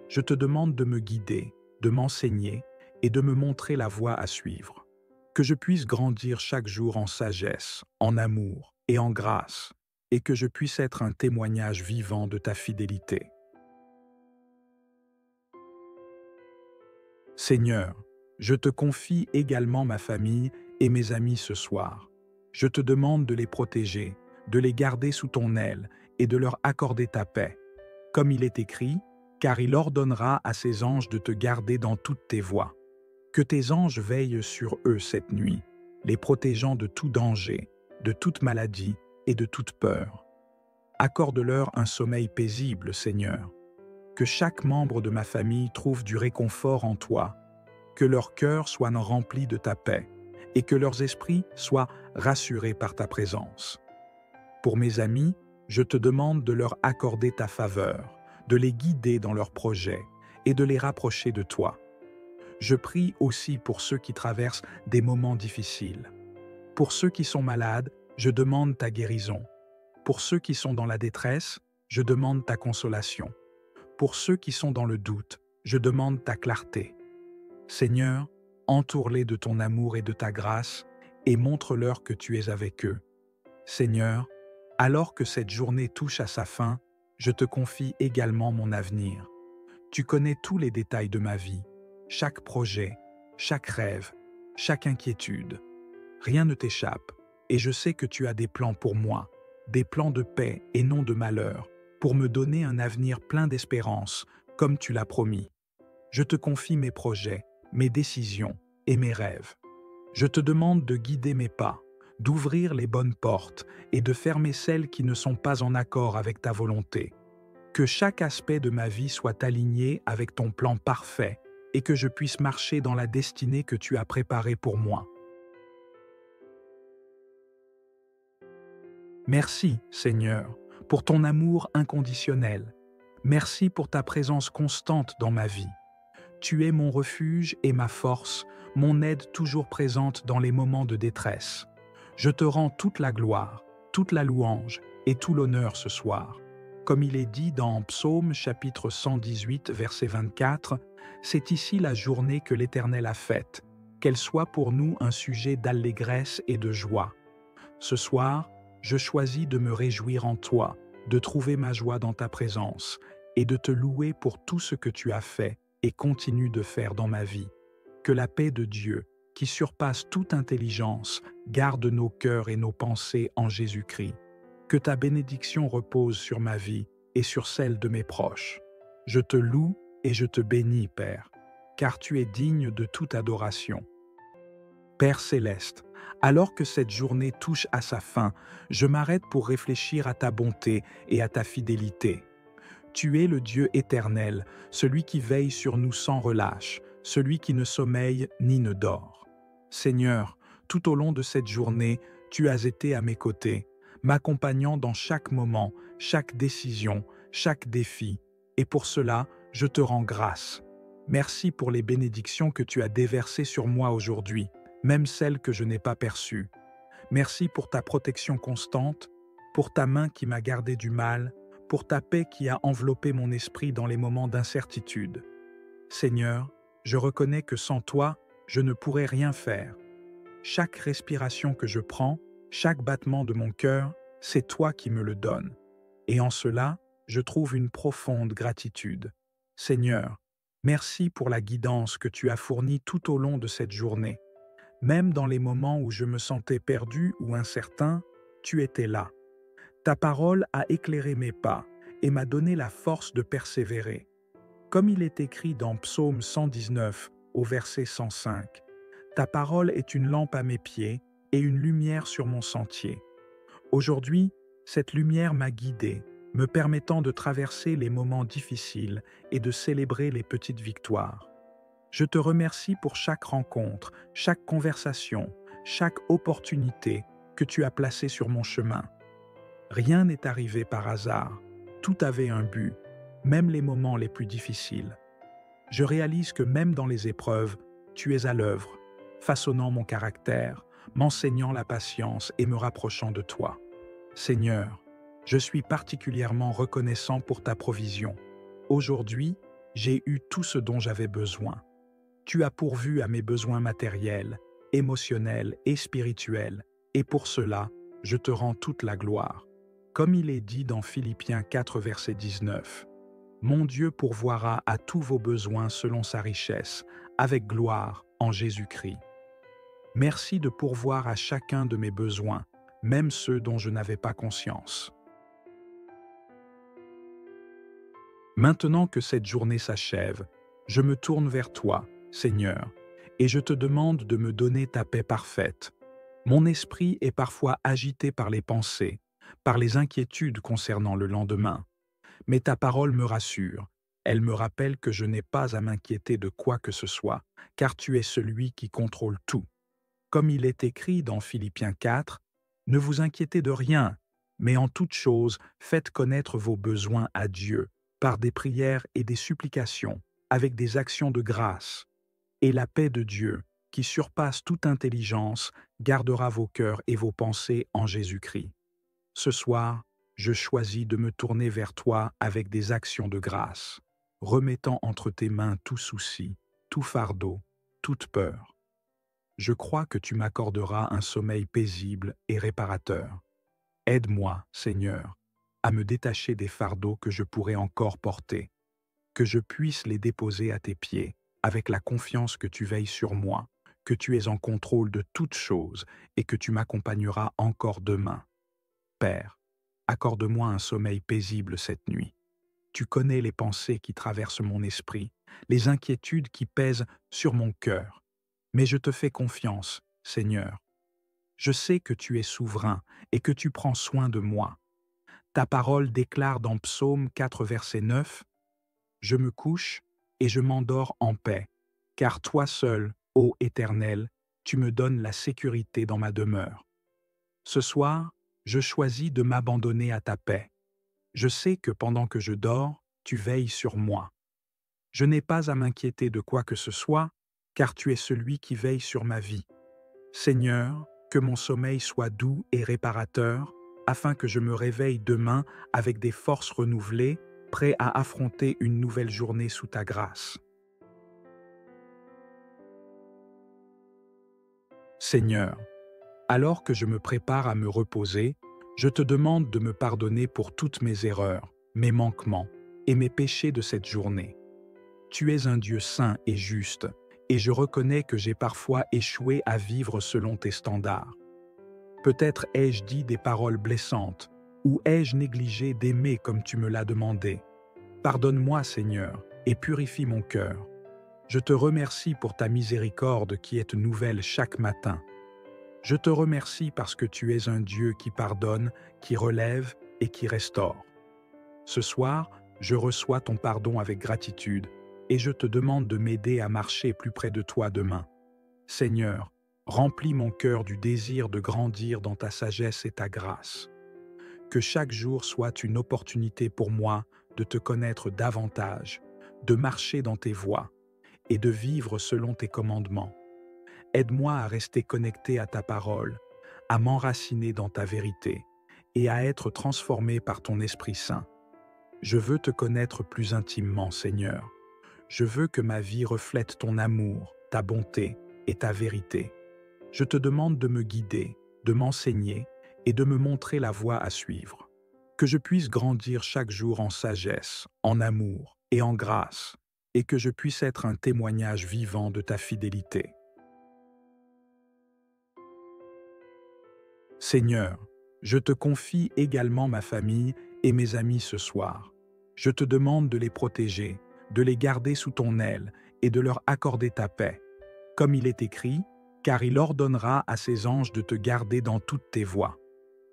Je te demande de me guider, de m'enseigner et de me montrer la voie à suivre. Que je puisse grandir chaque jour en sagesse, en amour et en grâce, et que je puisse être un témoignage vivant de ta fidélité. Seigneur, je te confie également ma famille et mes amis ce soir. Je te demande de les protéger, de les garder sous ton aile et de leur accorder ta paix. Comme il est écrit, car il ordonnera à ses anges de te garder dans toutes tes voies. Que tes anges veillent sur eux cette nuit, les protégeant de tout danger, de toute maladie et de toute peur. Accorde-leur un sommeil paisible, Seigneur. Que chaque membre de ma famille trouve du réconfort en toi, que leur cœur soit rempli de ta paix et que leurs esprits soient rassurés par ta présence. Pour mes amis, je te demande de leur accorder ta faveur, de les guider dans leurs projets et de les rapprocher de toi. Je prie aussi pour ceux qui traversent des moments difficiles. Pour ceux qui sont malades, je demande ta guérison. Pour ceux qui sont dans la détresse, je demande ta consolation. Pour ceux qui sont dans le doute, je demande ta clarté. Seigneur, entoure-les de ton amour et de ta grâce et montre-leur que tu es avec eux. Seigneur, alors que cette journée touche à sa fin, je te confie également mon avenir. Tu connais tous les détails de ma vie, chaque projet, chaque rêve, chaque inquiétude. Rien ne t'échappe, et je sais que tu as des plans pour moi, des plans de paix et non de malheur, pour me donner un avenir plein d'espérance, comme tu l'as promis. Je te confie mes projets, mes décisions et mes rêves. Je te demande de guider mes pas, d'ouvrir les bonnes portes et de fermer celles qui ne sont pas en accord avec ta volonté. Que chaque aspect de ma vie soit aligné avec ton plan parfait et que je puisse marcher dans la destinée que tu as préparée pour moi. Merci, Seigneur, pour ton amour inconditionnel. Merci pour ta présence constante dans ma vie. Tu es mon refuge et ma force, mon aide toujours présente dans les moments de détresse. Je te rends toute la gloire, toute la louange et tout l'honneur ce soir. Comme il est dit dans Psaume chapitre 118, verset 24, « C'est ici la journée que l'Éternel a faite, qu'elle soit pour nous un sujet d'allégresse et de joie. » Ce soir, je choisis de me réjouir en toi, de trouver ma joie dans ta présence et de te louer pour tout ce que tu as fait et continues de faire dans ma vie. Que la paix de Dieu, qui surpasse toute intelligence, garde nos cœurs et nos pensées en Jésus-Christ. Que ta bénédiction repose sur ma vie et sur celle de mes proches. Je te loue et je te bénis, Père, car tu es digne de toute adoration. Père céleste, alors que cette journée touche à sa fin, je m'arrête pour réfléchir à ta bonté et à ta fidélité. Tu es le Dieu éternel, celui qui veille sur nous sans relâche, celui qui ne sommeille ni ne dort. Seigneur, tout au long de cette journée, tu as été à mes côtés, m'accompagnant dans chaque moment, chaque décision, chaque défi, et pour cela, je te rends grâce. Merci pour les bénédictions que tu as déversées sur moi aujourd'hui, même celles que je n'ai pas perçues. Merci pour ta protection constante, pour ta main qui m'a gardé du mal, pour ta paix qui a enveloppé mon esprit dans les moments d'incertitude. Seigneur, je reconnais que sans toi, je ne pourrais rien faire. Chaque respiration que je prends, chaque battement de mon cœur, c'est toi qui me le donnes. Et en cela, je trouve une profonde gratitude. Seigneur, merci pour la guidance que tu as fournie tout au long de cette journée. Même dans les moments où je me sentais perdu ou incertain, tu étais là. Ta parole a éclairé mes pas et m'a donné la force de persévérer. Comme il est écrit dans Psaume 119 au verset 105, ta parole est une lampe à mes pieds et une lumière sur mon sentier. Aujourd'hui, cette lumière m'a guidé, me permettant de traverser les moments difficiles et de célébrer les petites victoires. Je te remercie pour chaque rencontre, chaque conversation, chaque opportunité que tu as placée sur mon chemin. Rien n'est arrivé par hasard, tout avait un but, même les moments les plus difficiles. Je réalise que même dans les épreuves, tu es à l'œuvre, façonnant mon caractère, m'enseignant la patience et me rapprochant de toi. Seigneur, je suis particulièrement reconnaissant pour ta provision. Aujourd'hui, j'ai eu tout ce dont j'avais besoin. Tu as pourvu à mes besoins matériels, émotionnels et spirituels, et pour cela, je te rends toute la gloire. Comme il est dit dans Philippiens 4, verset 19, « Mon Dieu pourvoira à tous vos besoins selon sa richesse, avec gloire en Jésus-Christ. » Merci de pourvoir à chacun de mes besoins, même ceux dont je n'avais pas conscience. Maintenant que cette journée s'achève, je me tourne vers toi, Seigneur, et je te demande de me donner ta paix parfaite. Mon esprit est parfois agité par les pensées, par les inquiétudes concernant le lendemain. Mais ta parole me rassure. Elle me rappelle que je n'ai pas à m'inquiéter de quoi que ce soit, car tu es celui qui contrôle tout. Comme il est écrit dans Philippiens 4, « Ne vous inquiétez de rien, mais en toute chose, faites connaître vos besoins à Dieu, par des prières et des supplications, avec des actions de grâce. Et la paix de Dieu, qui surpasse toute intelligence, gardera vos cœurs et vos pensées en Jésus-Christ. » Ce soir, je choisis de me tourner vers toi avec des actions de grâce, remettant entre tes mains tout souci, tout fardeau, toute peur. Je crois que tu m'accorderas un sommeil paisible et réparateur. Aide-moi, Seigneur, à me détacher des fardeaux que je pourrais encore porter, que je puisse les déposer à tes pieds, avec la confiance que tu veilles sur moi, que tu es en contrôle de toutes choses et que tu m'accompagneras encore demain. Père, accorde-moi un sommeil paisible cette nuit. Tu connais les pensées qui traversent mon esprit, les inquiétudes qui pèsent sur mon cœur. Mais je te fais confiance, Seigneur. Je sais que tu es souverain et que tu prends soin de moi. Ta parole déclare dans Psaume 4, verset 9, « Je me couche et je m'endors en paix, car toi seul, ô Éternel, tu me donnes la sécurité dans ma demeure. » Ce soir, je choisis de m'abandonner à ta paix. Je sais que pendant que je dors, tu veilles sur moi. Je n'ai pas à m'inquiéter de quoi que ce soit, car tu es celui qui veille sur ma vie. Seigneur, que mon sommeil soit doux et réparateur, afin que je me réveille demain avec des forces renouvelées, prêt à affronter une nouvelle journée sous ta grâce. Seigneur, alors que je me prépare à me reposer, je te demande de me pardonner pour toutes mes erreurs, mes manquements et mes péchés de cette journée. Tu es un Dieu saint et juste, et je reconnais que j'ai parfois échoué à vivre selon tes standards. Peut-être ai-je dit des paroles blessantes, ou ai-je négligé d'aimer comme tu me l'as demandé. Pardonne-moi, Seigneur, et purifie mon cœur. Je te remercie pour ta miséricorde qui est nouvelle chaque matin. Je te remercie parce que tu es un Dieu qui pardonne, qui relève et qui restaure. Ce soir, je reçois ton pardon avec gratitude et je te demande de m'aider à marcher plus près de toi demain. Seigneur, remplis mon cœur du désir de grandir dans ta sagesse et ta grâce. Que chaque jour soit une opportunité pour moi de te connaître davantage, de marcher dans tes voies et de vivre selon tes commandements. Aide-moi à rester connecté à ta parole, à m'enraciner dans ta vérité et à être transformé par ton Esprit Saint. Je veux te connaître plus intimement, Seigneur. Je veux que ma vie reflète ton amour, ta bonté et ta vérité. Je te demande de me guider, de m'enseigner et de me montrer la voie à suivre. Que je puisse grandir chaque jour en sagesse, en amour et en grâce, et que je puisse être un témoignage vivant de ta fidélité. Seigneur, je te confie également ma famille et mes amis ce soir. Je te demande de les protéger, de les garder sous ton aile et de leur accorder ta paix. Comme il est écrit, car il ordonnera à ses anges de te garder dans toutes tes voies.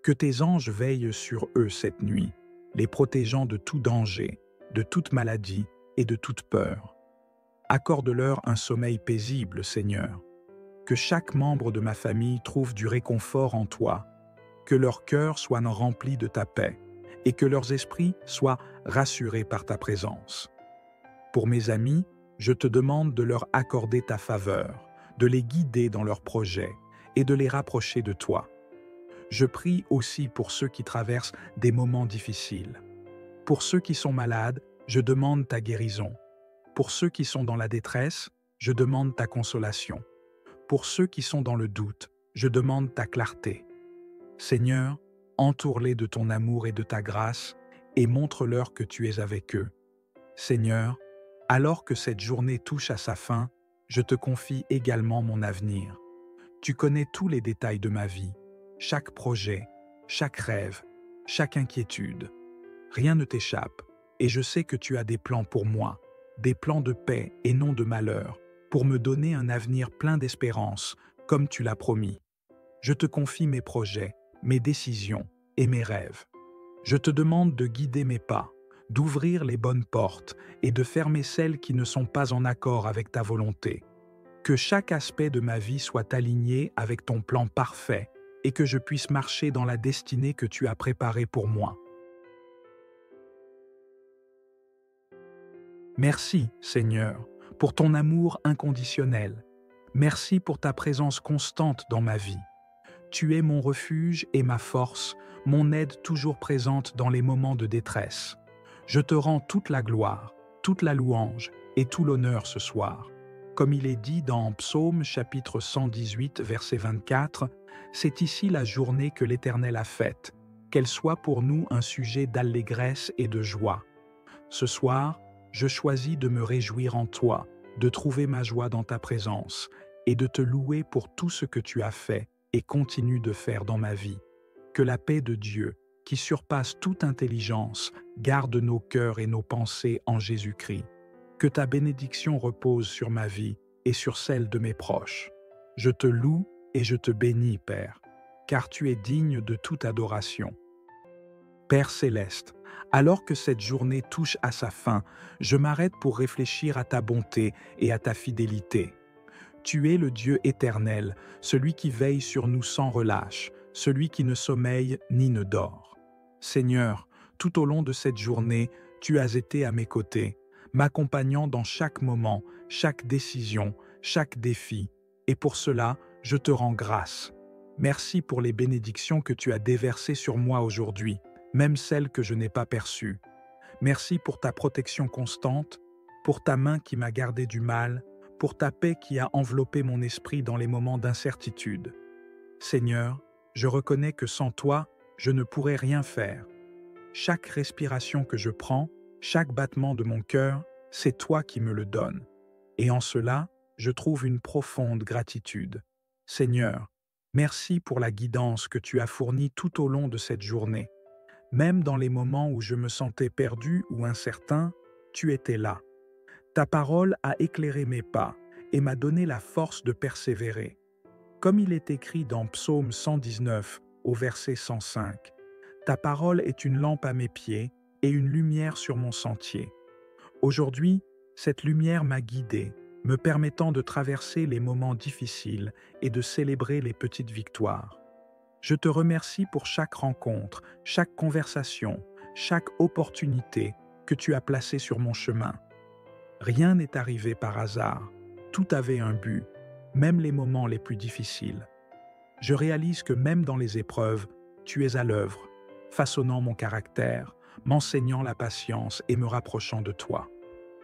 Que tes anges veillent sur eux cette nuit, les protégeant de tout danger, de toute maladie et de toute peur. Accorde-leur un sommeil paisible, Seigneur. Que chaque membre de ma famille trouve du réconfort en toi, que leur cœur soit rempli de ta paix et que leurs esprits soient rassurés par ta présence. Pour mes amis, je te demande de leur accorder ta faveur, de les guider dans leurs projets et de les rapprocher de toi. Je prie aussi pour ceux qui traversent des moments difficiles. Pour ceux qui sont malades, je demande ta guérison. Pour ceux qui sont dans la détresse, je demande ta consolation. Pour ceux qui sont dans le doute, je demande ta clarté. Seigneur, entoure-les de ton amour et de ta grâce et montre-leur que tu es avec eux. Seigneur, alors que cette journée touche à sa fin, je te confie également mon avenir. Tu connais tous les détails de ma vie, chaque projet, chaque rêve, chaque inquiétude. Rien ne t'échappe, et je sais que tu as des plans pour moi, des plans de paix et non de malheur, pour me donner un avenir plein d'espérance, comme tu l'as promis. Je te confie mes projets, mes décisions et mes rêves. Je te demande de guider mes pas, d'ouvrir les bonnes portes et de fermer celles qui ne sont pas en accord avec ta volonté. Que chaque aspect de ma vie soit aligné avec ton plan parfait et que je puisse marcher dans la destinée que tu as préparée pour moi. Merci, Seigneur, pour ton amour inconditionnel. Merci pour ta présence constante dans ma vie. Tu es mon refuge et ma force, mon aide toujours présente dans les moments de détresse. Je te rends toute la gloire, toute la louange et tout l'honneur ce soir. Comme il est dit dans Psaume chapitre 118, verset 24, « C'est ici la journée que l'Éternel a faite, qu'elle soit pour nous un sujet d'allégresse et de joie. » Ce soir, je choisis de me réjouir en toi, de trouver ma joie dans ta présence et de te louer pour tout ce que tu as fait et continues de faire dans ma vie. Que la paix de Dieu, qui surpasse toute intelligence, garde nos cœurs et nos pensées en Jésus-Christ. Que ta bénédiction repose sur ma vie et sur celle de mes proches. Je te loue et je te bénis, Père, car tu es digne de toute adoration. Père céleste, alors que cette journée touche à sa fin, je m'arrête pour réfléchir à ta bonté et à ta fidélité. Tu es le Dieu éternel, celui qui veille sur nous sans relâche, celui qui ne sommeille ni ne dort. Seigneur, tout au long de cette journée, tu as été à mes côtés, m'accompagnant dans chaque moment, chaque décision, chaque défi, et pour cela, je te rends grâce. Merci pour les bénédictions que tu as déversées sur moi aujourd'hui, même celles que je n'ai pas perçues. Merci pour ta protection constante, pour ta main qui m'a gardé du mal, pour ta paix qui a enveloppé mon esprit dans les moments d'incertitude. Seigneur, je reconnais que sans toi, je ne pourrais rien faire. Chaque respiration que je prends, chaque battement de mon cœur, c'est toi qui me le donnes. Et en cela, je trouve une profonde gratitude. Seigneur, merci pour la guidance que tu as fournie tout au long de cette journée. Même dans les moments où je me sentais perdu ou incertain, tu étais là. Ta parole a éclairé mes pas et m'a donné la force de persévérer. Comme il est écrit dans Psaume 119 au verset 105, « Ta parole est une lampe à mes pieds et une lumière sur mon sentier. » Aujourd'hui, cette lumière m'a guidé, me permettant de traverser les moments difficiles et de célébrer les petites victoires. Je te remercie pour chaque rencontre, chaque conversation, chaque opportunité que tu as placée sur mon chemin. Rien n'est arrivé par hasard, tout avait un but, même les moments les plus difficiles. Je réalise que même dans les épreuves, tu es à l'œuvre, façonnant mon caractère, m'enseignant la patience et me rapprochant de toi.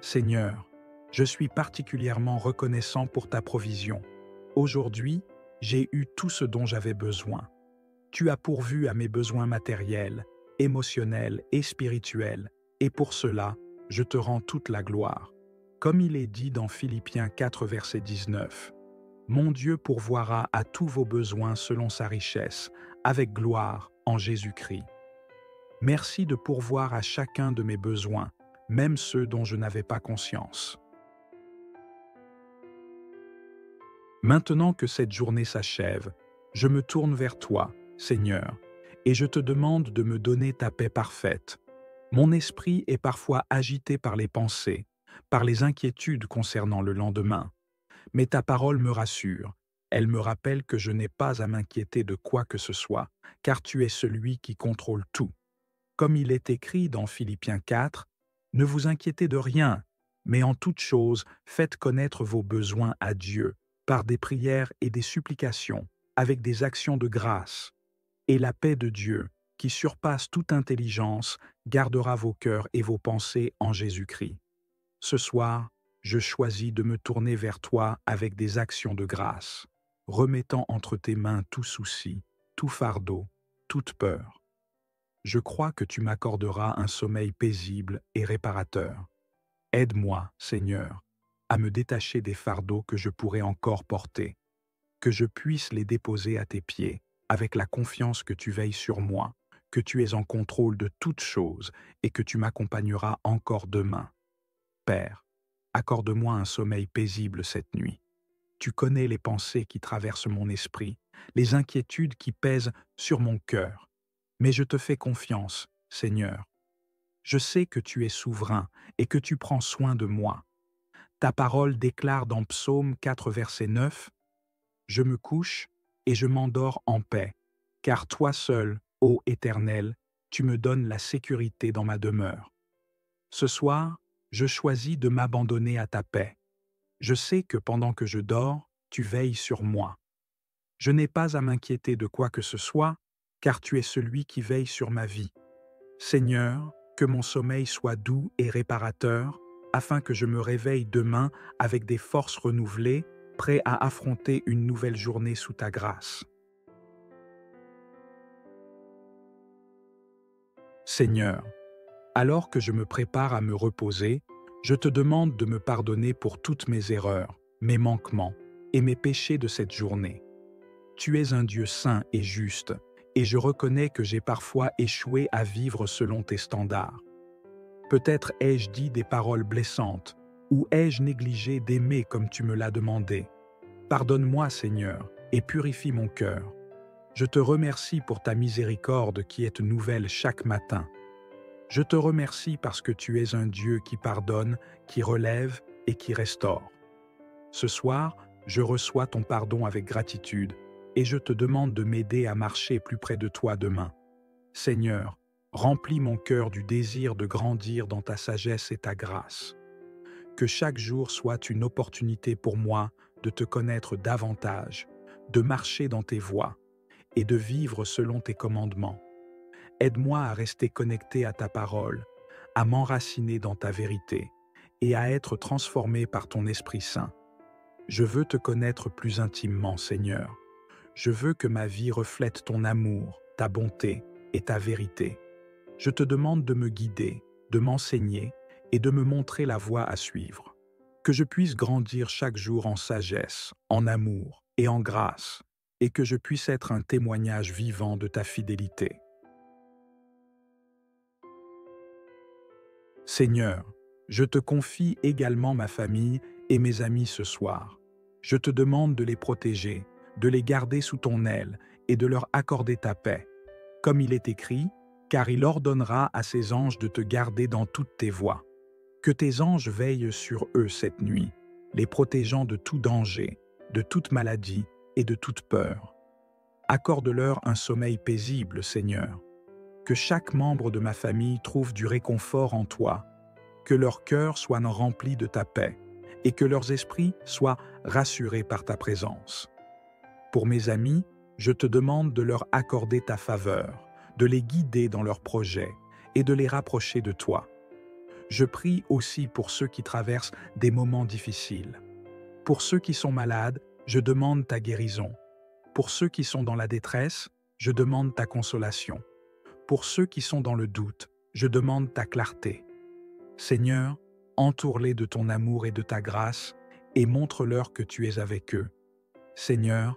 Seigneur, je suis particulièrement reconnaissant pour ta provision. Aujourd'hui, j'ai eu tout ce dont j'avais besoin. Tu as pourvu à mes besoins matériels émotionnelle et spirituelle, et pour cela, je te rends toute la gloire. Comme il est dit dans Philippiens 4, verset 19, « Mon Dieu pourvoira à tous vos besoins selon sa richesse, avec gloire en Jésus-Christ. » Merci de pourvoir à chacun de mes besoins, même ceux dont je n'avais pas conscience. Maintenant que cette journée s'achève, je me tourne vers toi, Seigneur, et je te demande de me donner ta paix parfaite. Mon esprit est parfois agité par les pensées, par les inquiétudes concernant le lendemain. Mais ta parole me rassure. Elle me rappelle que je n'ai pas à m'inquiéter de quoi que ce soit, car tu es celui qui contrôle tout. Comme il est écrit dans Philippiens 4, « Ne vous inquiétez de rien, mais en toute chose, faites connaître vos besoins à Dieu, par des prières et des supplications, avec des actions de grâce. Et la paix de Dieu, qui surpasse toute intelligence, gardera vos cœurs et vos pensées en Jésus-Christ. » Ce soir, je choisis de me tourner vers toi avec des actions de grâce, remettant entre tes mains tout souci, tout fardeau, toute peur. Je crois que tu m'accorderas un sommeil paisible et réparateur. Aide-moi, Seigneur, à me détacher des fardeaux que je pourrais encore porter, que je puisse les déposer à tes pieds, avec la confiance que tu veilles sur moi, que tu es en contrôle de toutes choses et que tu m'accompagneras encore demain. Père, accorde-moi un sommeil paisible cette nuit. Tu connais les pensées qui traversent mon esprit, les inquiétudes qui pèsent sur mon cœur. Mais je te fais confiance, Seigneur. Je sais que tu es souverain et que tu prends soin de moi. Ta parole déclare dans Psaume 4, verset 9, « Je me couche et je m'endors en paix, car toi seul, ô Éternel, tu me donnes la sécurité dans ma demeure. » Ce soir, je choisis de m'abandonner à ta paix. Je sais que pendant que je dors, tu veilles sur moi. Je n'ai pas à m'inquiéter de quoi que ce soit, car tu es celui qui veille sur ma vie. Seigneur, que mon sommeil soit doux et réparateur, afin que je me réveille demain avec des forces renouvelées, prêt à affronter une nouvelle journée sous ta grâce. Seigneur, alors que je me prépare à me reposer, je te demande de me pardonner pour toutes mes erreurs, mes manquements et mes péchés de cette journée. Tu es un Dieu saint et juste, et je reconnais que j'ai parfois échoué à vivre selon tes standards. Peut-être ai-je dit des paroles blessantes, ou ai-je négligé d'aimer comme tu me l'as demandé. Pardonne-moi, Seigneur, et purifie mon cœur. Je te remercie pour ta miséricorde qui est nouvelle chaque matin. Je te remercie parce que tu es un Dieu qui pardonne, qui relève et qui restaure. Ce soir, je reçois ton pardon avec gratitude, et je te demande de m'aider à marcher plus près de toi demain. Seigneur, remplis mon cœur du désir de grandir dans ta sagesse et ta grâce. Que chaque jour soit une opportunité pour moi de te connaître davantage, de marcher dans tes voies et de vivre selon tes commandements. Aide-moi à rester connecté à ta parole, à m'enraciner dans ta vérité et à être transformé par ton Esprit Saint. Je veux te connaître plus intimement, Seigneur. Je veux que ma vie reflète ton amour, ta bonté et ta vérité. Je te demande de me guider, de m'enseigner et de me montrer la voie à suivre. Que je puisse grandir chaque jour en sagesse, en amour et en grâce, et que je puisse être un témoignage vivant de ta fidélité. Seigneur, je te confie également ma famille et mes amis ce soir. Je te demande de les protéger, de les garder sous ton aile et de leur accorder ta paix. Comme il est écrit, car il ordonnera à ses anges de te garder dans toutes tes voies. Que tes anges veillent sur eux cette nuit, les protégeant de tout danger, de toute maladie et de toute peur. Accorde-leur un sommeil paisible, Seigneur. Que chaque membre de ma famille trouve du réconfort en toi, que leur cœur soit rempli de ta paix et que leurs esprits soient rassurés par ta présence. Pour mes amis, je te demande de leur accorder ta faveur, de les guider dans leurs projets et de les rapprocher de toi. Je prie aussi pour ceux qui traversent des moments difficiles. Pour ceux qui sont malades, je demande ta guérison. Pour ceux qui sont dans la détresse, je demande ta consolation. Pour ceux qui sont dans le doute, je demande ta clarté. Seigneur, entoure-les de ton amour et de ta grâce et montre-leur que tu es avec eux. Seigneur,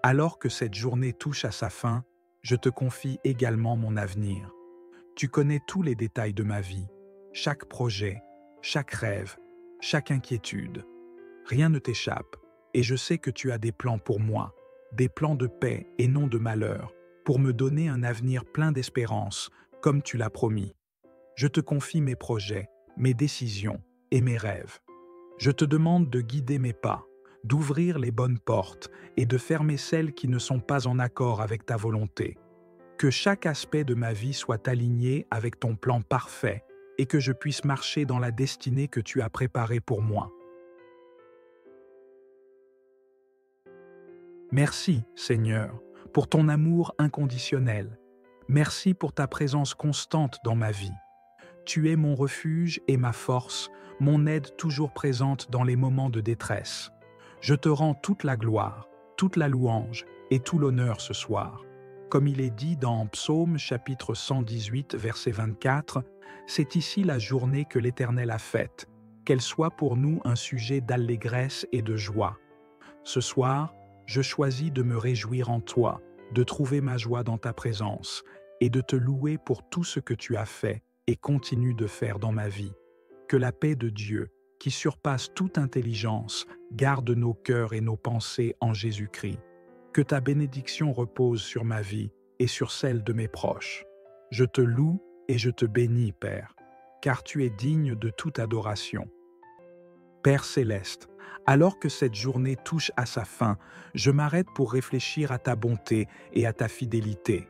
alors que cette journée touche à sa fin, je te confie également mon avenir. Tu connais tous les détails de ma vie, chaque projet, chaque rêve, chaque inquiétude. Rien ne t'échappe, et je sais que tu as des plans pour moi, des plans de paix et non de malheur, pour me donner un avenir plein d'espérance, comme tu l'as promis. Je te confie mes projets, mes décisions et mes rêves. Je te demande de guider mes pas, d'ouvrir les bonnes portes et de fermer celles qui ne sont pas en accord avec ta volonté. Que chaque aspect de ma vie soit aligné avec ton plan parfait et que je puisse marcher dans la destinée que tu as préparée pour moi. Merci, Seigneur, pour ton amour inconditionnel. Merci pour ta présence constante dans ma vie. Tu es mon refuge et ma force, mon aide toujours présente dans les moments de détresse. Je te rends toute la gloire, toute la louange et tout l'honneur ce soir. Comme il est dit dans Psaume chapitre 118, verset 24, c'est ici la journée que l'Éternel a faite, qu'elle soit pour nous un sujet d'allégresse et de joie. Ce soir, je choisis de me réjouir en toi, de trouver ma joie dans ta présence et de te louer pour tout ce que tu as fait et continues de faire dans ma vie. Que la paix de Dieu, qui surpasse toute intelligence, garde nos cœurs et nos pensées en Jésus-Christ. Que ta bénédiction repose sur ma vie et sur celle de mes proches. Je te loue et je te bénis, Père, car tu es digne de toute adoration. Père céleste, alors que cette journée touche à sa fin, je m'arrête pour réfléchir à ta bonté et à ta fidélité.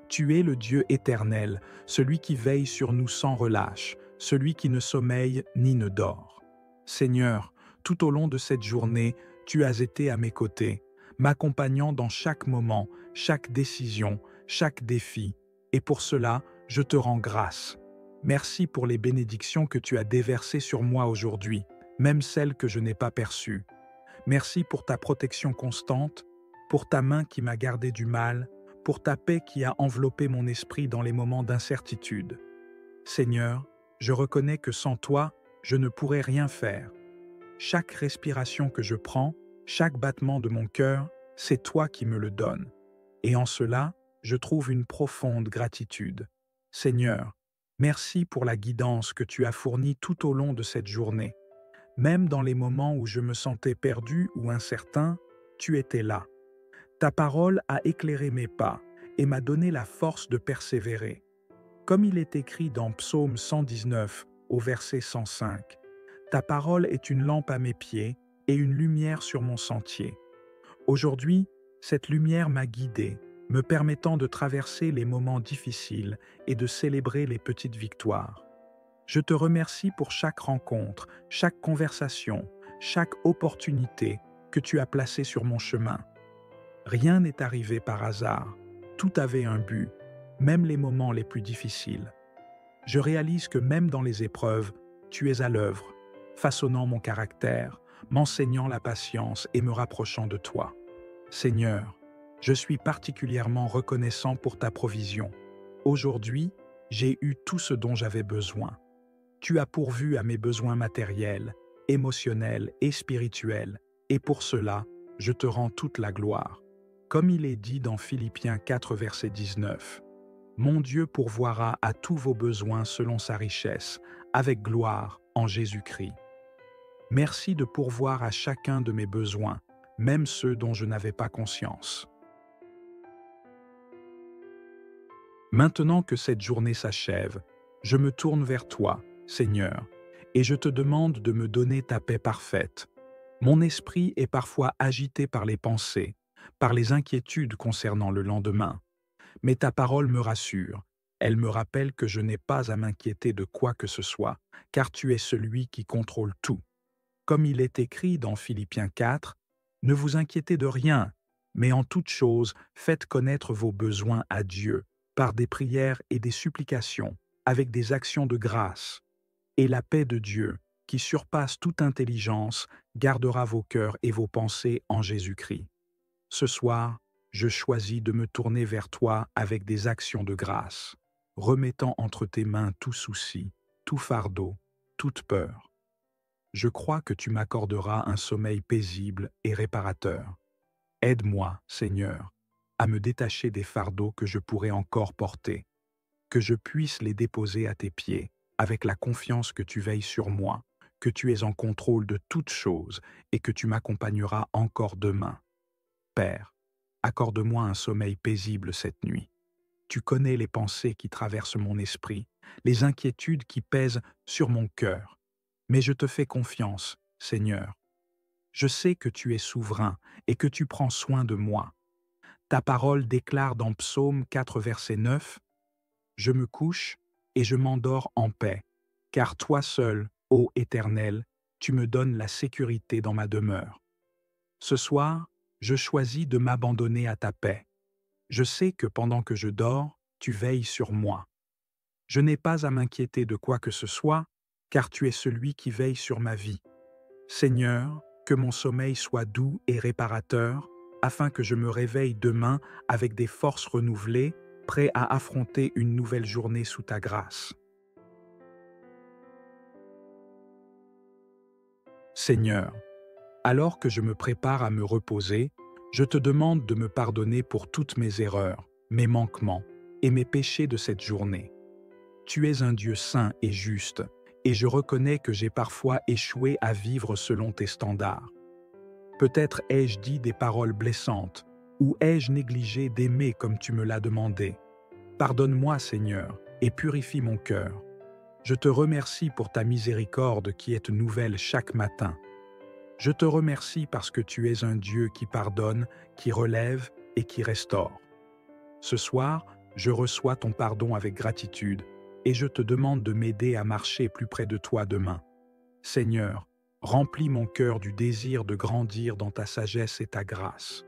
Tu es le Dieu éternel, celui qui veille sur nous sans relâche, celui qui ne sommeille ni ne dort. Seigneur, tout au long de cette journée, tu as été à mes côtés, m'accompagnant dans chaque moment, chaque décision, chaque défi, et pour cela, je te rends grâce. Merci pour les bénédictions que tu as déversées sur moi aujourd'hui, même celles que je n'ai pas perçues. Merci pour ta protection constante, pour ta main qui m'a gardé du mal, pour ta paix qui a enveloppé mon esprit dans les moments d'incertitude. Seigneur, je reconnais que sans toi, je ne pourrais rien faire. Chaque respiration que je prends, chaque battement de mon cœur, c'est toi qui me le donnes. Et en cela, je trouve une profonde gratitude. Seigneur, merci pour la guidance que tu as fournie tout au long de cette journée. Même dans les moments où je me sentais perdu ou incertain, tu étais là. Ta parole a éclairé mes pas et m'a donné la force de persévérer. Comme il est écrit dans Psaume 119 au verset 105, « Ta parole est une lampe à mes pieds et une lumière sur mon sentier. » Aujourd'hui, cette lumière m'a guidé, me permettant de traverser les moments difficiles et de célébrer les petites victoires. Je te remercie pour chaque rencontre, chaque conversation, chaque opportunité que tu as placée sur mon chemin. Rien n'est arrivé par hasard, tout avait un but, même les moments les plus difficiles. Je réalise que même dans les épreuves, tu es à l'œuvre, façonnant mon caractère, m'enseignant la patience et me rapprochant de toi. Seigneur, je suis particulièrement reconnaissant pour ta provision. Aujourd'hui, j'ai eu tout ce dont j'avais besoin. Tu as pourvu à mes besoins matériels, émotionnels et spirituels, et pour cela, je te rends toute la gloire. Comme il est dit dans Philippiens 4, verset 19, « Mon Dieu pourvoira à tous vos besoins selon sa richesse, avec gloire en Jésus-Christ. » Merci de pourvoir à chacun de mes besoins, même ceux dont je n'avais pas conscience. Maintenant que cette journée s'achève, je me tourne vers toi, Seigneur, et je te demande de me donner ta paix parfaite. Mon esprit est parfois agité par les pensées, par les inquiétudes concernant le lendemain. Mais ta parole me rassure. Elle me rappelle que je n'ai pas à m'inquiéter de quoi que ce soit, car tu es celui qui contrôle tout. Comme il est écrit dans Philippiens 4, « Ne vous inquiétez de rien, mais en toute chose, faites connaître vos besoins à Dieu, par des prières et des supplications, avec des actions de grâce. Et la paix de Dieu, qui surpasse toute intelligence, gardera vos cœurs et vos pensées en Jésus-Christ. » Ce soir, je choisis de me tourner vers toi avec des actions de grâce. remettant entre tes mains tout souci, tout fardeau, toute peur. Je crois que tu m'accorderas un sommeil paisible et réparateur. Aide-moi, Seigneur, à me détacher des fardeaux que je pourrais encore porter, que je puisse les déposer à tes pieds, avec la confiance que tu veilles sur moi, que tu es en contrôle de toutes choses et que tu m'accompagneras encore demain. Père, accorde-moi un sommeil paisible cette nuit. Tu connais les pensées qui traversent mon esprit, les inquiétudes qui pèsent sur mon cœur. Mais je te fais confiance, Seigneur. Je sais que tu es souverain et que tu prends soin de moi. Ta parole déclare dans Psaume 4, verset 9, « Je me couche et je m'endors en paix, car toi seul, ô Éternel, tu me donnes la sécurité dans ma demeure. » Ce soir, je choisis de m'abandonner à ta paix. Je sais que pendant que je dors, tu veilles sur moi. Je n'ai pas à m'inquiéter de quoi que ce soit, car tu es celui qui veille sur ma vie. Seigneur, que mon sommeil soit doux et réparateur, afin que je me réveille demain avec des forces renouvelées, prêt à affronter une nouvelle journée sous ta grâce. Seigneur, alors que je me prépare à me reposer, je te demande de me pardonner pour toutes mes erreurs, mes manquements et mes péchés de cette journée. Tu es un Dieu saint et juste, et je reconnais que j'ai parfois échoué à vivre selon tes standards. Peut-être ai-je dit des paroles blessantes, ou ai-je négligé d'aimer comme tu me l'as demandé. Pardonne-moi, Seigneur, et purifie mon cœur. Je te remercie pour ta miséricorde qui est nouvelle chaque matin. Je te remercie parce que tu es un Dieu qui pardonne, qui relève et qui restaure. Ce soir, je reçois ton pardon avec gratitude et je te demande de m'aider à marcher plus près de toi demain. Seigneur, remplis mon cœur du désir de grandir dans ta sagesse et ta grâce.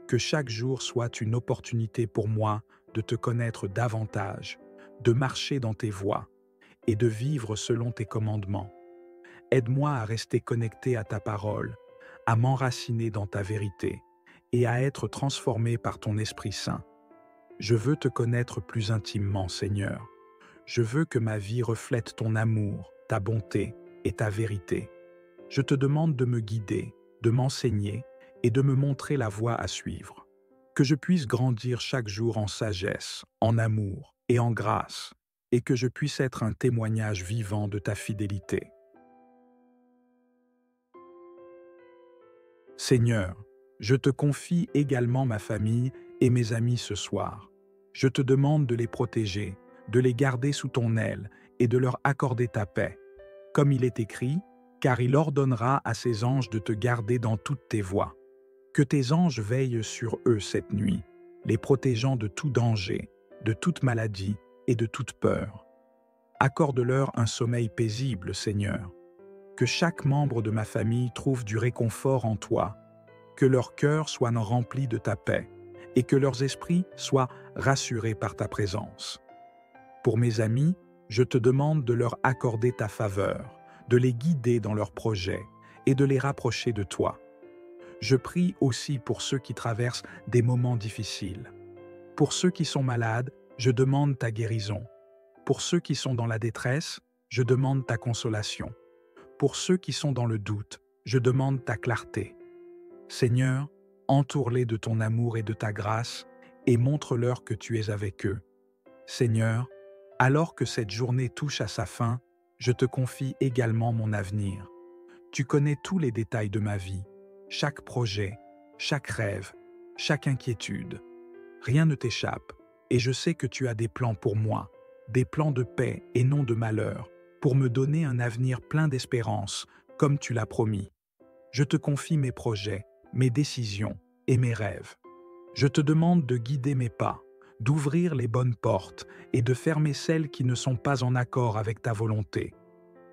Que chaque jour soit une opportunité pour moi de te connaître davantage, de marcher dans tes voies et de vivre selon tes commandements. Aide-moi à rester connecté à ta parole, à m'enraciner dans ta vérité et à être transformé par ton Esprit Saint. Je veux te connaître plus intimement, Seigneur. Je veux que ma vie reflète ton amour, ta bonté et ta vérité. Je te demande de me guider, de m'enseigner et de me montrer la voie à suivre. Que je puisse grandir chaque jour en sagesse, en amour et en grâce, et que je puisse être un témoignage vivant de ta fidélité. Seigneur, je te confie également ma famille et mes amis ce soir. Je te demande de les protéger, de les garder sous ton aile et de leur accorder ta paix. Comme il est écrit, car il ordonnera à ses anges de te garder dans toutes tes voies. Que tes anges veillent sur eux cette nuit, les protégeant de tout danger, de toute maladie et de toute peur. Accorde-leur un sommeil paisible, Seigneur. Que chaque membre de ma famille trouve du réconfort en toi, que leur cœur soit rempli de ta paix et que leurs esprits soient rassurés par ta présence. Pour mes amis, je te demande de leur accorder ta faveur, de les guider dans leurs projets et de les rapprocher de toi. Je prie aussi pour ceux qui traversent des moments difficiles. Pour ceux qui sont malades, je demande ta guérison. Pour ceux qui sont dans la détresse, je demande ta consolation. Pour ceux qui sont dans le doute, je demande ta clarté. Seigneur, entoure-les de ton amour et de ta grâce et montre-leur que tu es avec eux. Seigneur, alors que cette journée touche à sa fin, je te confie également mon avenir. Tu connais tous les détails de ma vie, chaque projet, chaque rêve, chaque inquiétude. Rien ne t'échappe, et je sais que tu as des plans pour moi, des plans de paix et non de malheur, pour me donner un avenir plein d'espérance, comme tu l'as promis. Je te confie mes projets, mes décisions et mes rêves. Je te demande de guider mes pas, d'ouvrir les bonnes portes et de fermer celles qui ne sont pas en accord avec ta volonté.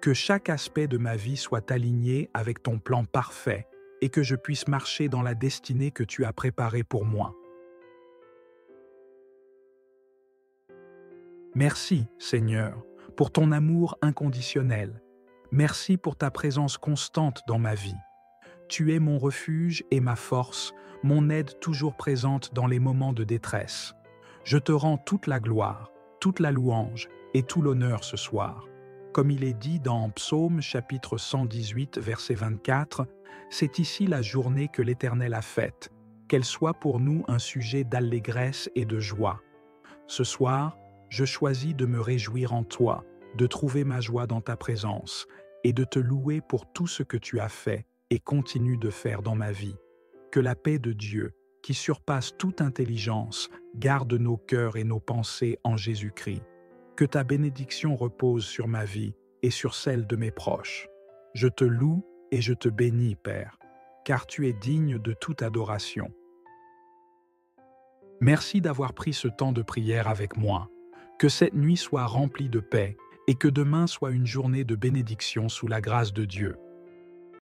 Que chaque aspect de ma vie soit aligné avec ton plan parfait et que je puisse marcher dans la destinée que tu as préparée pour moi. Merci, Seigneur, pour ton amour inconditionnel. Merci pour ta présence constante dans ma vie. Tu es mon refuge et ma force, mon aide toujours présente dans les moments de détresse. Je te rends toute la gloire toute la louange et tout l'honneur ce soir. Comme il est dit dans Psaume chapitre 118, verset 24, c'est ici la journée que l'Éternel a faite, qu'elle soit pour nous un sujet d'allégresse et de joie. Ce soir, je choisis de me réjouir en toi, de trouver ma joie dans ta présence et de te louer pour tout ce que tu as fait et continues de faire dans ma vie. Que la paix de Dieu, qui surpasse toute intelligence, garde nos cœurs et nos pensées en Jésus-Christ. Que ta bénédiction repose sur ma vie et sur celle de mes proches. Je te loue et je te bénis, Père, car tu es digne de toute adoration. Merci d'avoir pris ce temps de prière avec moi. Que cette nuit soit remplie de paix et que demain soit une journée de bénédiction sous la grâce de Dieu.